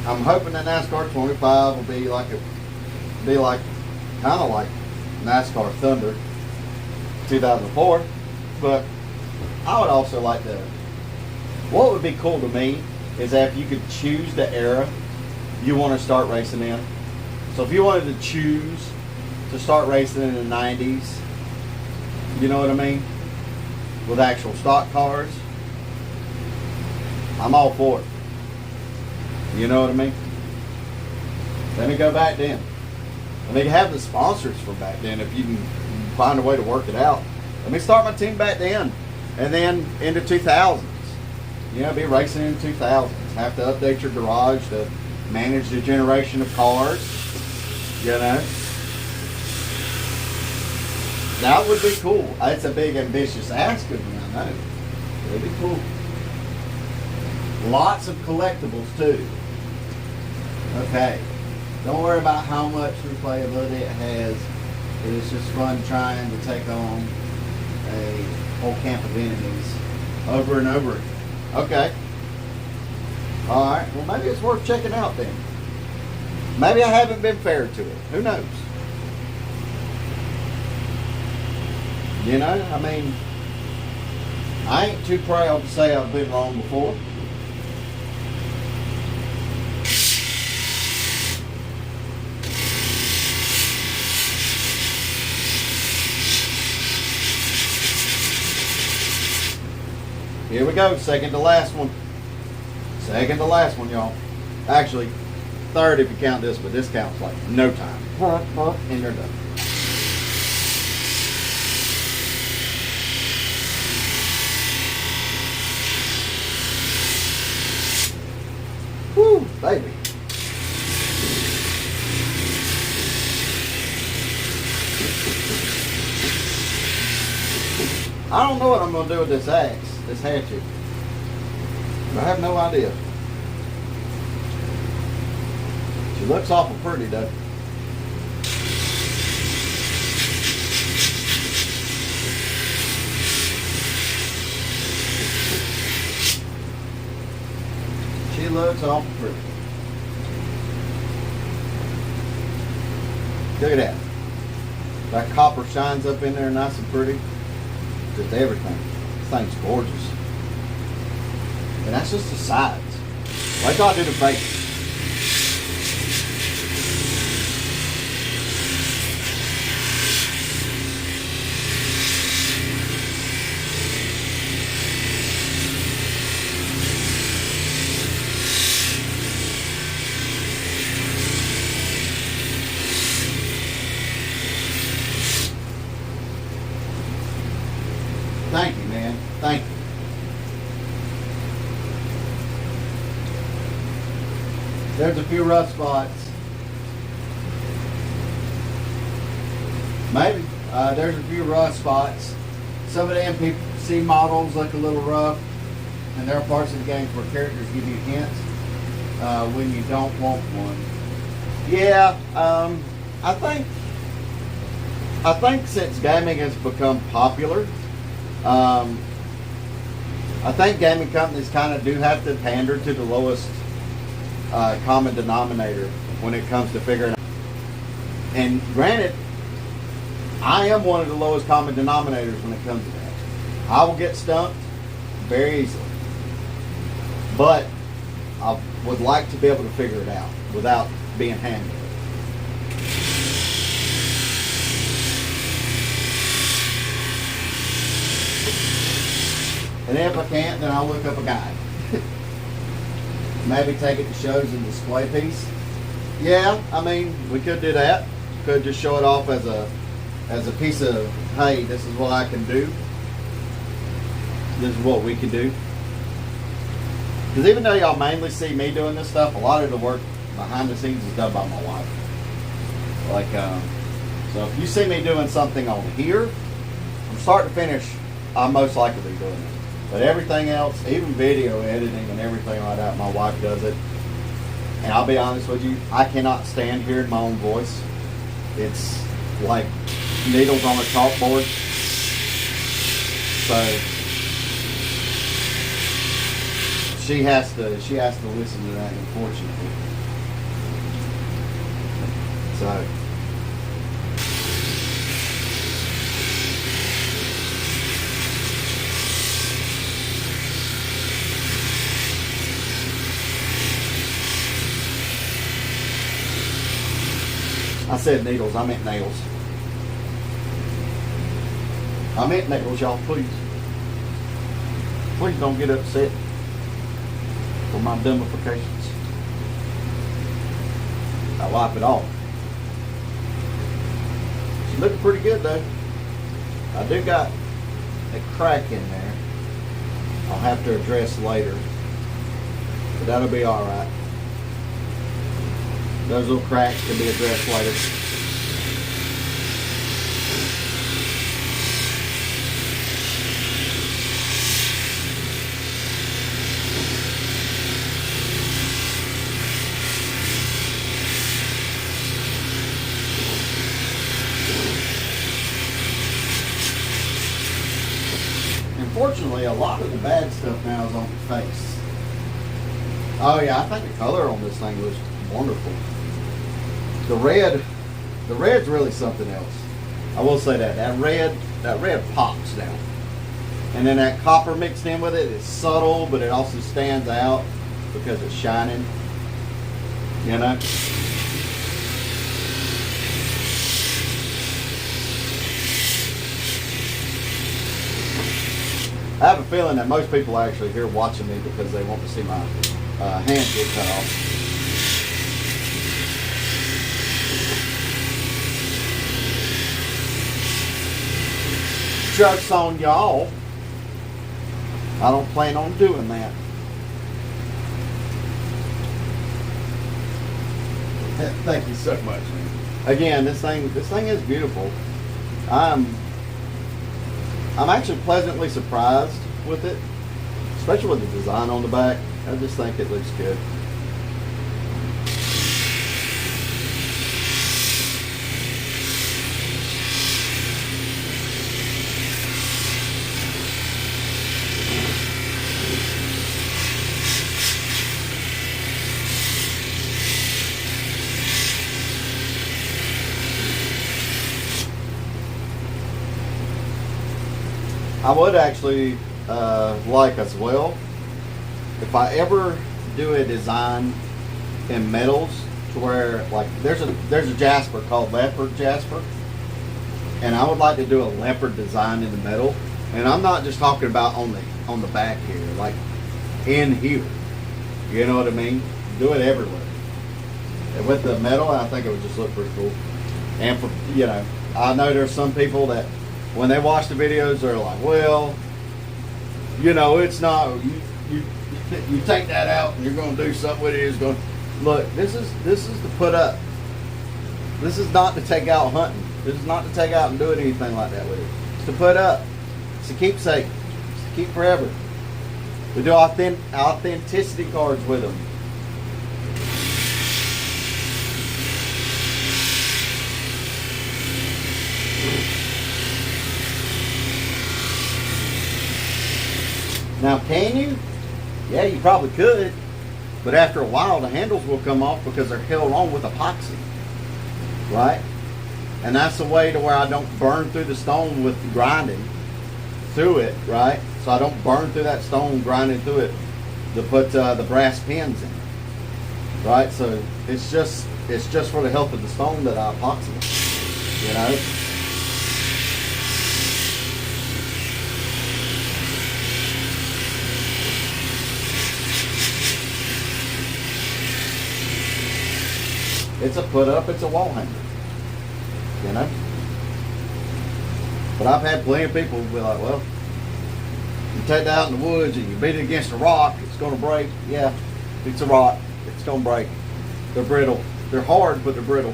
I'm hoping that NASCAR 25 will be like kind of like NASCAR Thunder 2004. But I would also like to. What would be cool to me is that if you could choose the era you want to start racing in. So if you wanted to choose to start racing in the 90s, you know what I mean? With actual stock cars, I'm all for it. You know what I mean? Let me go back then. Let me have the sponsors from back then if you can find a way to work it out. Let me start my team back then. And then into 2000s. You know, be racing in 2000s. Have to update your garage to manage the generation of cars. You know? That would be cool. It's a big, ambitious ask of me, I know. It would be cool. Lots of collectibles, too. Okay. Don't worry about how much replayability it has. It is just fun trying to take on a whole camp of enemies over and over again. Okay. All right. Well, maybe it's worth checking out then. Maybe I haven't been fair to it. Who knows? You know, I mean, I ain't too proud to say I've been wrong before. Here we go, second to last one. Second to last one, y'all. Actually, third if you count this, but this counts like no time. And you're done. Woo, baby. I don't know what I'm going to do with this axe. This hatchet. I have no idea. She looks awful pretty though. She looks awful pretty. Look at that. That copper shines up in there nice and pretty. Just everything. This thing's gorgeous. And that's just the sides. Wait till I do the face. Thank you, man. Thank you. There's a few rough spots. Maybe. There's a few rough spots. Some of the NPC models look a little rough. And there are parts of the games where characters give you hints when you don't want one. Yeah, I think since gaming has become popular, I think gaming companies kind of do have to pander to the lowest common denominator when it comes to figuring out. And granted, I am one of the lowest common denominators when it comes to that. I will get stumped very easily. But I would like to be able to figure it out without being handled. And if I can't, then I'll look up a guide. Maybe take it to shows and display piece. Yeah, I mean, we could do that. Could just show it off as a piece of, hey, this is what I can do. This is what we can do. Because even though y'all mainly see me doing this stuff, a lot of the work behind the scenes is done by my wife. Like, so if you see me doing something on here, from start to finish, I'm most likely doing it. But everything else, even video editing and everything like that, my wife does it. And I'll be honest with you, I cannot stand hearing my own voice. It's like needles on a chalkboard. So she has to listen to that, unfortunately. So I said needles, I meant nails. I meant nails, y'all, please. Please don't get upset for my dumbifications. I wipe it off. She's looking pretty good though. I do got a crack in there I'll have to address later. But that'll be alright. Those little cracks can be addressed later. unfortunately, a lot of the bad stuff now is on the face. Oh yeah, I think the color on this thing was wonderful. The red's really something else. I will say that. That red pops down. And then that copper mixed in with it is subtle, but it also stands out because it's shining. You know? I have a feeling that most people are actually here watching me because they want to see my hands get cut off. Joke's on y'all. I don't plan on doing that. Thank you so much. Again, this thing is beautiful. I'm actually pleasantly surprised with it, especially with the design on the back. I just think it looks good. I would actually like as well, if I ever do a design in metals to where, like, there's a jasper called leopard jasper, and I would like to do a leopard design in the metal, and I'm not just talking about on the back here, like in here, you know what I mean? Do it everywhere. And with the metal, I think it would just look pretty cool. And for, you know, I know there's some people that when they watch the videos, they're like, well, you know, it's not, you take that out and you're going to do something with it. It's going, look, this is to put up. This is not to take out hunting. This is not to take out and do anything like that with it. It's to put up. It's a keepsake. It's to keep forever. We do authenticity cards with them. Now, can you? Yeah, you probably could. But after a while, the handles will come off because they're held on with epoxy. Right? And that's the way to where I don't burn through the stone with grinding through it, right? So I don't burn through that stone grinding through it to put the brass pins in. Right? So it's just for the health of the stone that I epoxy it. You know? It's a put up, it's a wall hanger. You know? But I've had plenty of people be like, well, you take that out in the woods and you beat it against a rock, it's going to break. Yeah, it's a rock. It's going to break. They're brittle. They're hard, but they're brittle.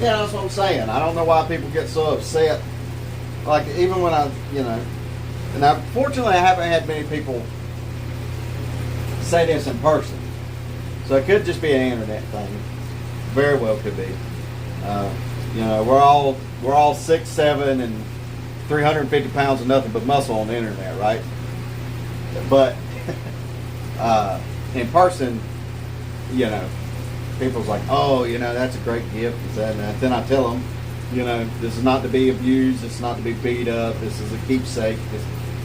Yeah, that's what I'm saying. I don't know why people get so upset. Like, even when I, you know, and fortunately I haven't had many people say this in person. So it could just be an internet thing. Very well could be. You know, we're all 6'7" and 350 pounds of nothing but muscle on the internet, right? But in person, you know, people's like, oh, you know, that's a great gift. And then I tell them, you know, this is not to be abused. It's not to be beat up. This is a keepsake.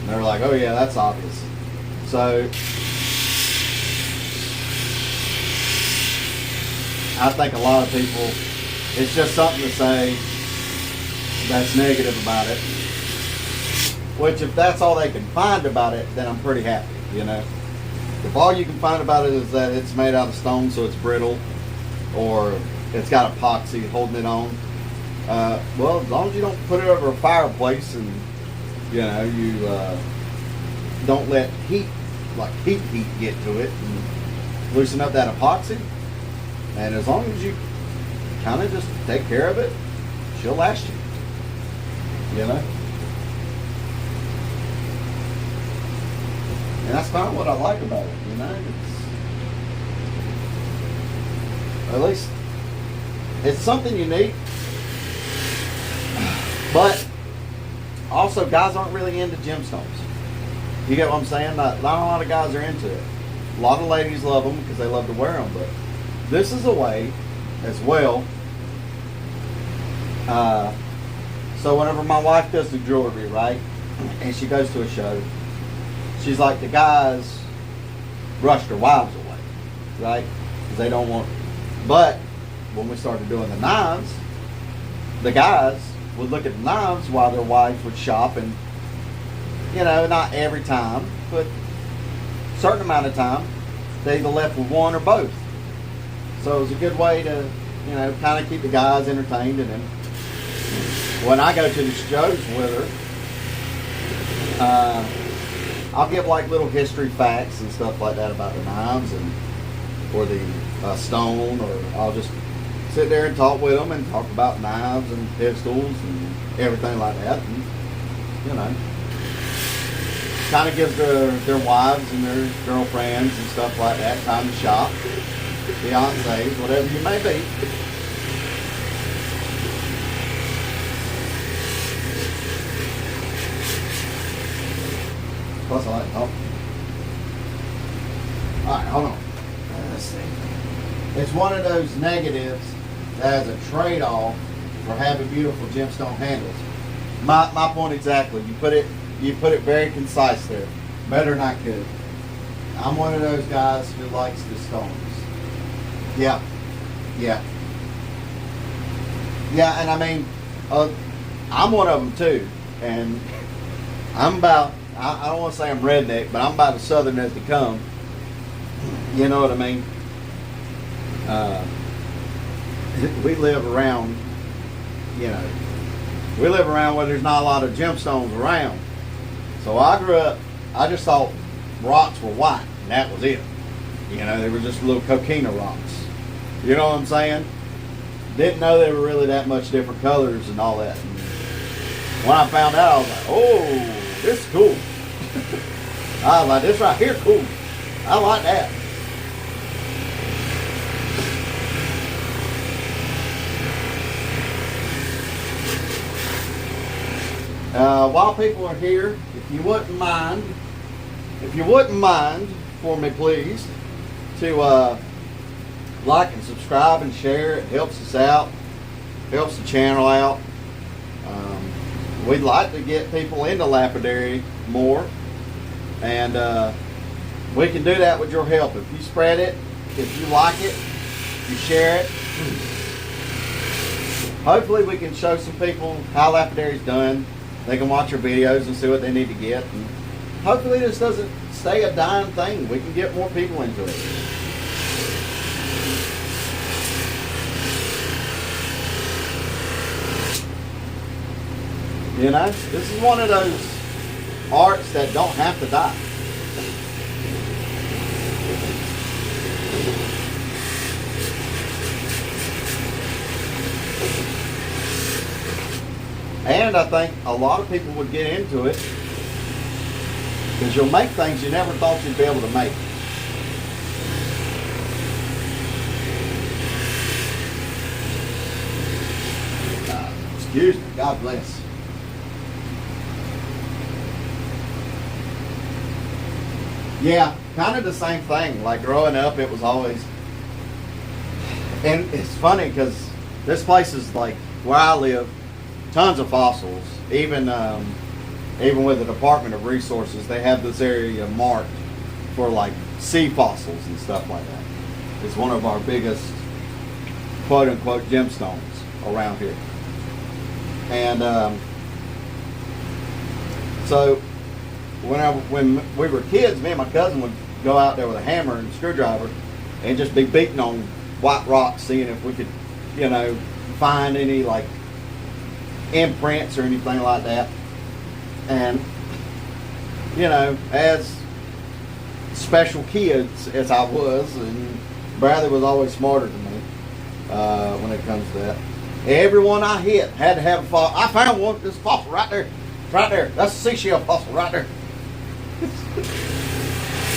And they're like, oh yeah, that's obvious. So I think a lot of people, it's just something to say that's negative about it. Which, if that's all they can find about it, then I'm pretty happy, you know. If all you can find about it is that it's made out of stone, so it's brittle, or it's got epoxy holding it on, well, as long as you don't put it over a fireplace and, you know, you don't let heat get to it and loosen up that epoxy, and as long as you kind of just take care of it, she'll last you know. And that's kind of what I like about it, you know. It's, at least it's something unique, but also guys aren't really into gemstones. You get what I'm saying? Not a lot of guys are into it. A lot of ladies love them because they love to wear them, but this is a way as well. So whenever my wife does the jewelry, right, and she goes to a show, she's like, the guys rush their wives away, right? Because they don't want. But when we started doing the knives, the guys would look at the knives while their wives would shop, and you know, not every time, but a certain amount of time, they either left with one or both. So it was a good way to, you know, kind of keep the guys entertained. And then when I go to the shows with her, I'll give like little history facts and stuff like that about the knives and or the stone, or I'll just sit there and talk with them and talk about knives and pistols and everything like that. And, you know, kind of gives their wives and their girlfriends and stuff like that time to shop, fiancés, whatever you may be. Plus I like to talk. Alright, hold on. Let's see. It's one of those negatives that has a trade-off for having beautiful gemstone handles. My point exactly. You put it very concise there. Better than I could. I'm one of those guys who likes the stones. Yeah. Yeah. Yeah, and I mean, I'm one of them too. And I'm about, I don't want to say I'm redneck, but I'm about as southern as they come. You know what I mean? We live around, you know, we live around where there's not a lot of gemstones around. So I grew up, I just thought rocks were white, and that was it. You know, they were just little coquina rocks. You know what I'm saying? Didn't know they were really that much different colors and all that. And when I found out, I was like, oh, this is cool. I was like, this right here, cool. I like that. While people are here, if you wouldn't mind for me, please, to like and subscribe and share. It helps us out, helps the channel out. We'd like to get people into lapidary more, and we can do that with your help. If you spread it, if you like it, you share it. Hopefully we can show some people how lapidary is done. They can watch our videos and see what they need to get. And hopefully this doesn't stay a dying thing. We can get more people into it. You know, this is one of those arts that don't have to die. And I think a lot of people would get into it because you'll make things you never thought you'd be able to make. Excuse me, God bless. Yeah, kind of the same thing. Like growing up, it was always, and it's funny because this place is like where I live. Tons of fossils. Even with the Department of Resources, they have this area marked for like sea fossils and stuff like that. It's one of our biggest quote unquote gemstones around here. And so when we were kids, me and my cousin would go out there with a hammer and a screwdriver and just be beating on white rocks, seeing if we could, you know, find any like imprints or anything like that. And you know, as special kids as I was, and Bradley was always smarter than me when it comes to that. Everyone I hit had to have a fossil. I found one, this fossil right there, that's a seashell fossil right there.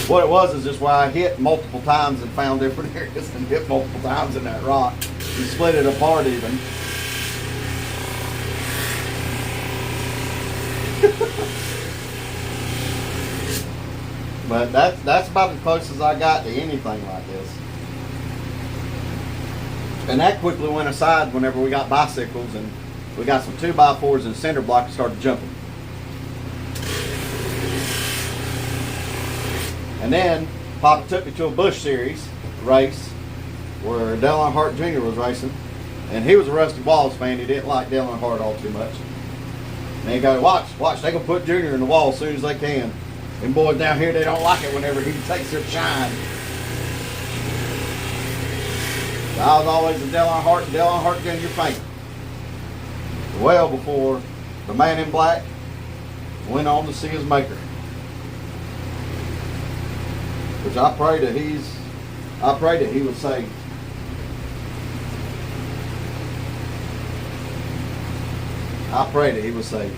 What it was is just where I hit multiple times and found different areas and hit multiple times in that rock. You split it apart even. But that's about as close as I got to anything like this. And that quickly went aside whenever we got bicycles and we got some 2x4s and cinder block and started jumping. And then Papa took me to a Bush Series race where Dale Earnhardt Jr. was racing. And he was a Rusty Wallace fan. He didn't like Dale Earnhardt all too much. And he goes, watch, they gonna put Junior in the wall as soon as they can. Them boys down here, they don't like it whenever he takes their shine. So I was always a Dale Earnhardt Jr. fan. Well before the man in black went on to see his maker. Which I pray that he was saved. I pray that he was saved.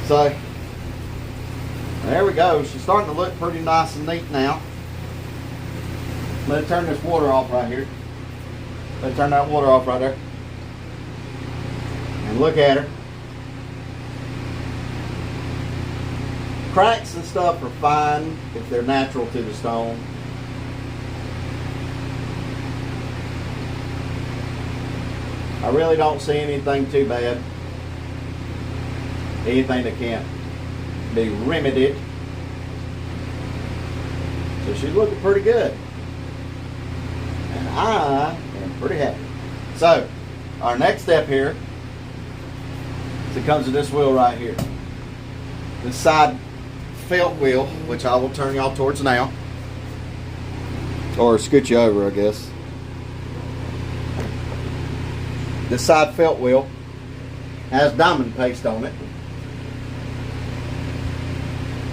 So, there we go. She's starting to look pretty nice and neat now. Let's turn this water off right here. Let's turn that water off right there. And look at her. Cracks and stuff are fine if they're natural to the stone. I really don't see anything too bad. Anything that can't be remedied. So she's looking pretty good. And I am pretty happy. So, our next step here is it comes to this wheel right here. This side felt wheel, which I will turn y'all towards now. Or scoot you over, I guess. This side felt wheel has diamond paste on it.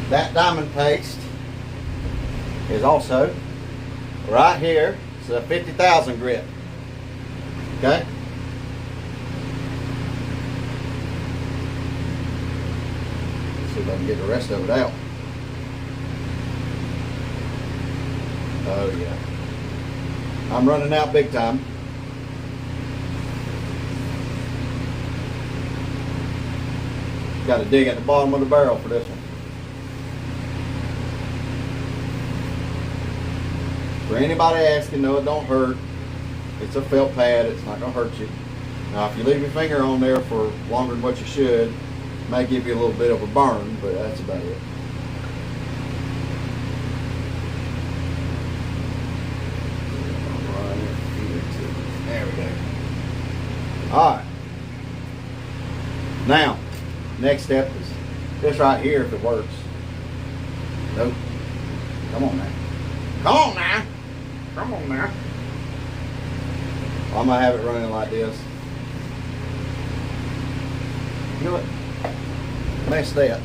That diamond paste is also right here. It's a 50,000 grit. Okay? Let's see if I can get the rest of it out. Oh yeah. I'm running out big time. Got to dig at the bottom of the barrel for this one. For anybody asking, no, it don't hurt. It's a felt pad. It's not going to hurt you. Now, if you leave your finger on there for longer than what you should, it may give you a little bit of a burn, but that's about it. There we go. All right. Now, next step is this right here if it works. Nope. Come on now. Come on now. Come on now. I'm going to have it running like this. You know what? Messed that.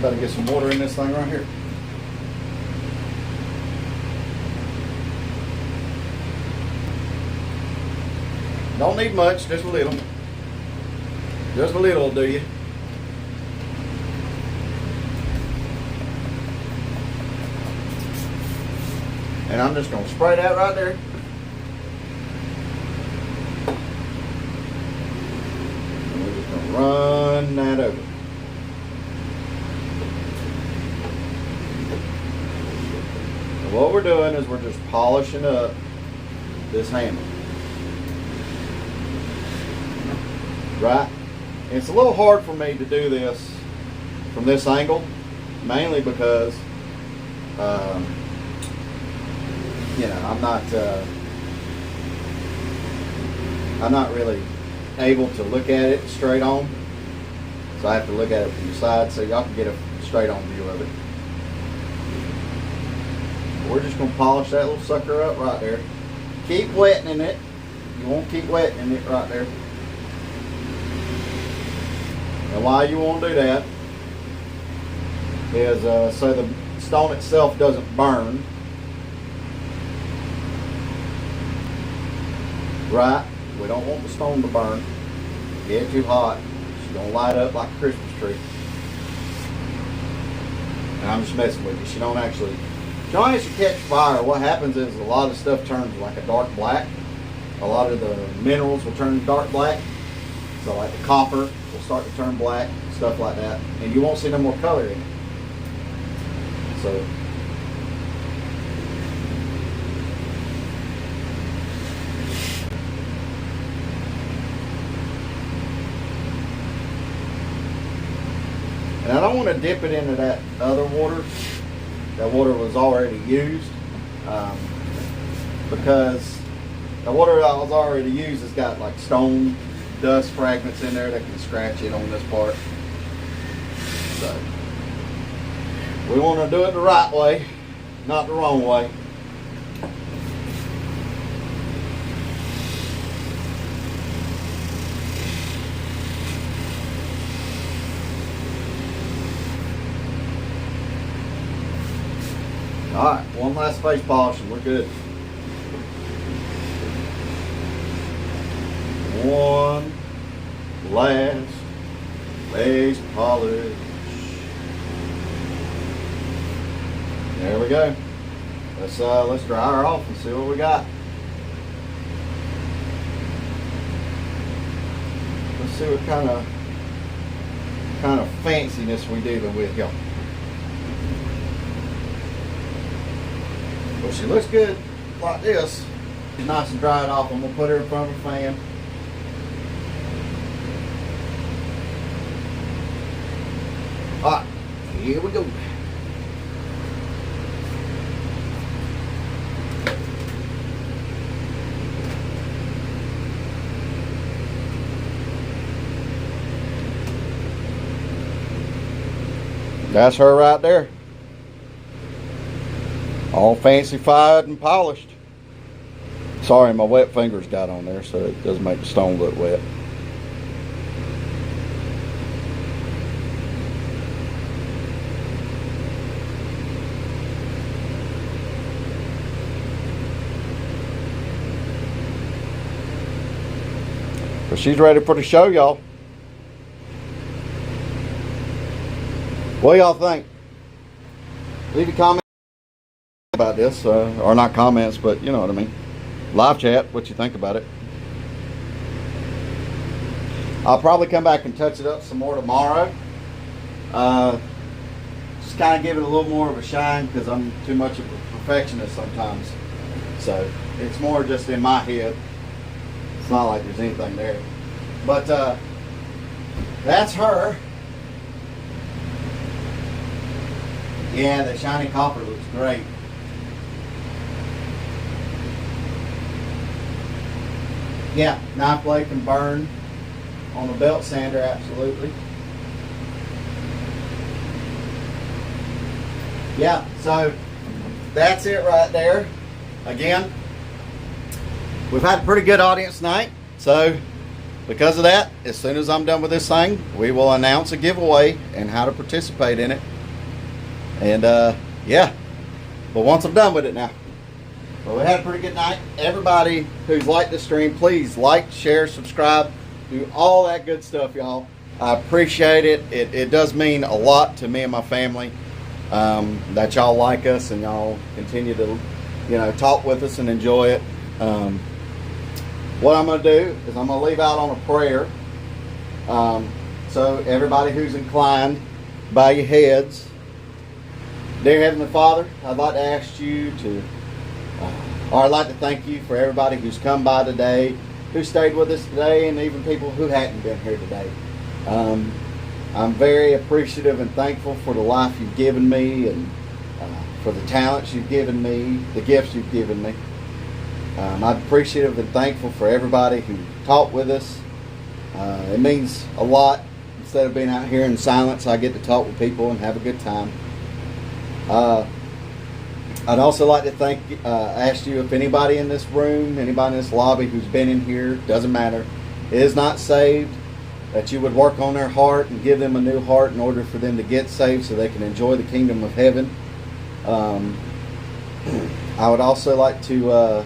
Better get some water in this thing right here. Don't need much, just a little. Just a little will do you. And I'm just going to spray that right there. And we're just going to run that over. And what we're doing is we're just polishing up this handle. Right? And it's a little hard for me to do this from this angle, mainly because you know, I'm not really able to look at it straight on, so I have to look at it from the side so y'all can get a straight on view of it. We're just going to polish that little sucker up right there. Keep wetting it. You won't keep wetting it right there. And why you want to do that is so the stone itself doesn't burn. Right? We don't want the stone to burn. Get too hot. It's going to light up like a Christmas tree. And I'm just messing with you. She don't actually John, as you catch fire, what happens is a lot of stuff turns like a dark black. A lot of the minerals will turn dark black. So like the copper will start to turn black, stuff like that. And you won't see no more color in it. So and I don't want to dip it into that other water. That water was already used because the water that was already used has got like stone dust fragments in there that can scratch it on this part. So we want to do it the right way, not the wrong way. Alright, one last face polish and we're good. One last face polish. There we go. Let's dry her off and see what we got. Let's see what kind of fanciness we dealing with here. Well, she looks good like this. She's nice and dried off. I'm gonna put her in front of a fan. Alright, here we go. That's her right there. All fancy-fied and polished. Sorry, my wet fingers got on there, so it does make the stone look wet. But she's ready for the show, y'all. What do y'all think? Leave a comment about this, or not comments, but you know what I mean. Live chat, what you think about it. I'll probably come back and touch it up some more tomorrow. Just kind of give it a little more of a shine because I'm too much of a perfectionist sometimes. So it's more just in my head. It's not like there's anything there. But that's her. Yeah, the shiny copper looks great. Yeah, knife blade can burn on a belt sander, absolutely. Yeah, so that's it right there. Again, we've had a pretty good audience tonight. So because of that, as soon as I'm done with this thing, we will announce a giveaway and how to participate in it. And yeah, but once I'm done with it now. Well, we had a pretty good night. Everybody who's liked the stream, please like, share, subscribe, do all that good stuff, y'all. I appreciate it. It does mean a lot to me and my family that y'all like us and y'all continue to, you know, talk with us and enjoy it. What I'm going to do is I'm going to leave out on a prayer. So everybody who's inclined, bow your heads. Dear Heavenly Father, I'd like to ask you to, or I'd like to thank you for everybody who's come by today, who stayed with us today, and even people who hadn't been here today. I'm very appreciative and thankful for the life you've given me and for the talents you've given me, the gifts you've given me. I'm appreciative and thankful for everybody who talked with us. It means a lot. Instead of being out here in silence, I get to talk with people and have a good time. I'd also like to ask you if anybody in this room, anybody in this lobby who's been in here, doesn't matter, is not saved, that you would work on their heart and give them a new heart in order for them to get saved so they can enjoy the kingdom of heaven. I would also like to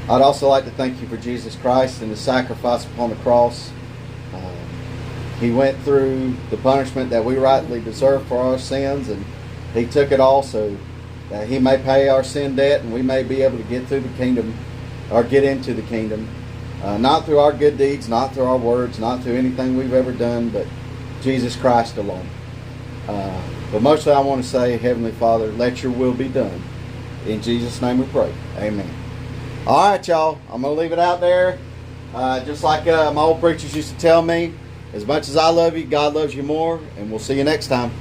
thank you for Jesus Christ and the sacrifice upon the cross. He went through the punishment that we rightly deserve for our sins, and He took it all so that He may pay our sin debt and we may be able to get through the kingdom, or get into the kingdom. Not through our good deeds, not through our words, not through anything we've ever done, but Jesus Christ alone. But mostly I want to say, Heavenly Father, let your will be done. In Jesus' name we pray. Amen. All right, y'all. I'm going to leave it out there. Just like my old preachers used to tell me, as much as I love you, God loves you more. And we'll see you next time.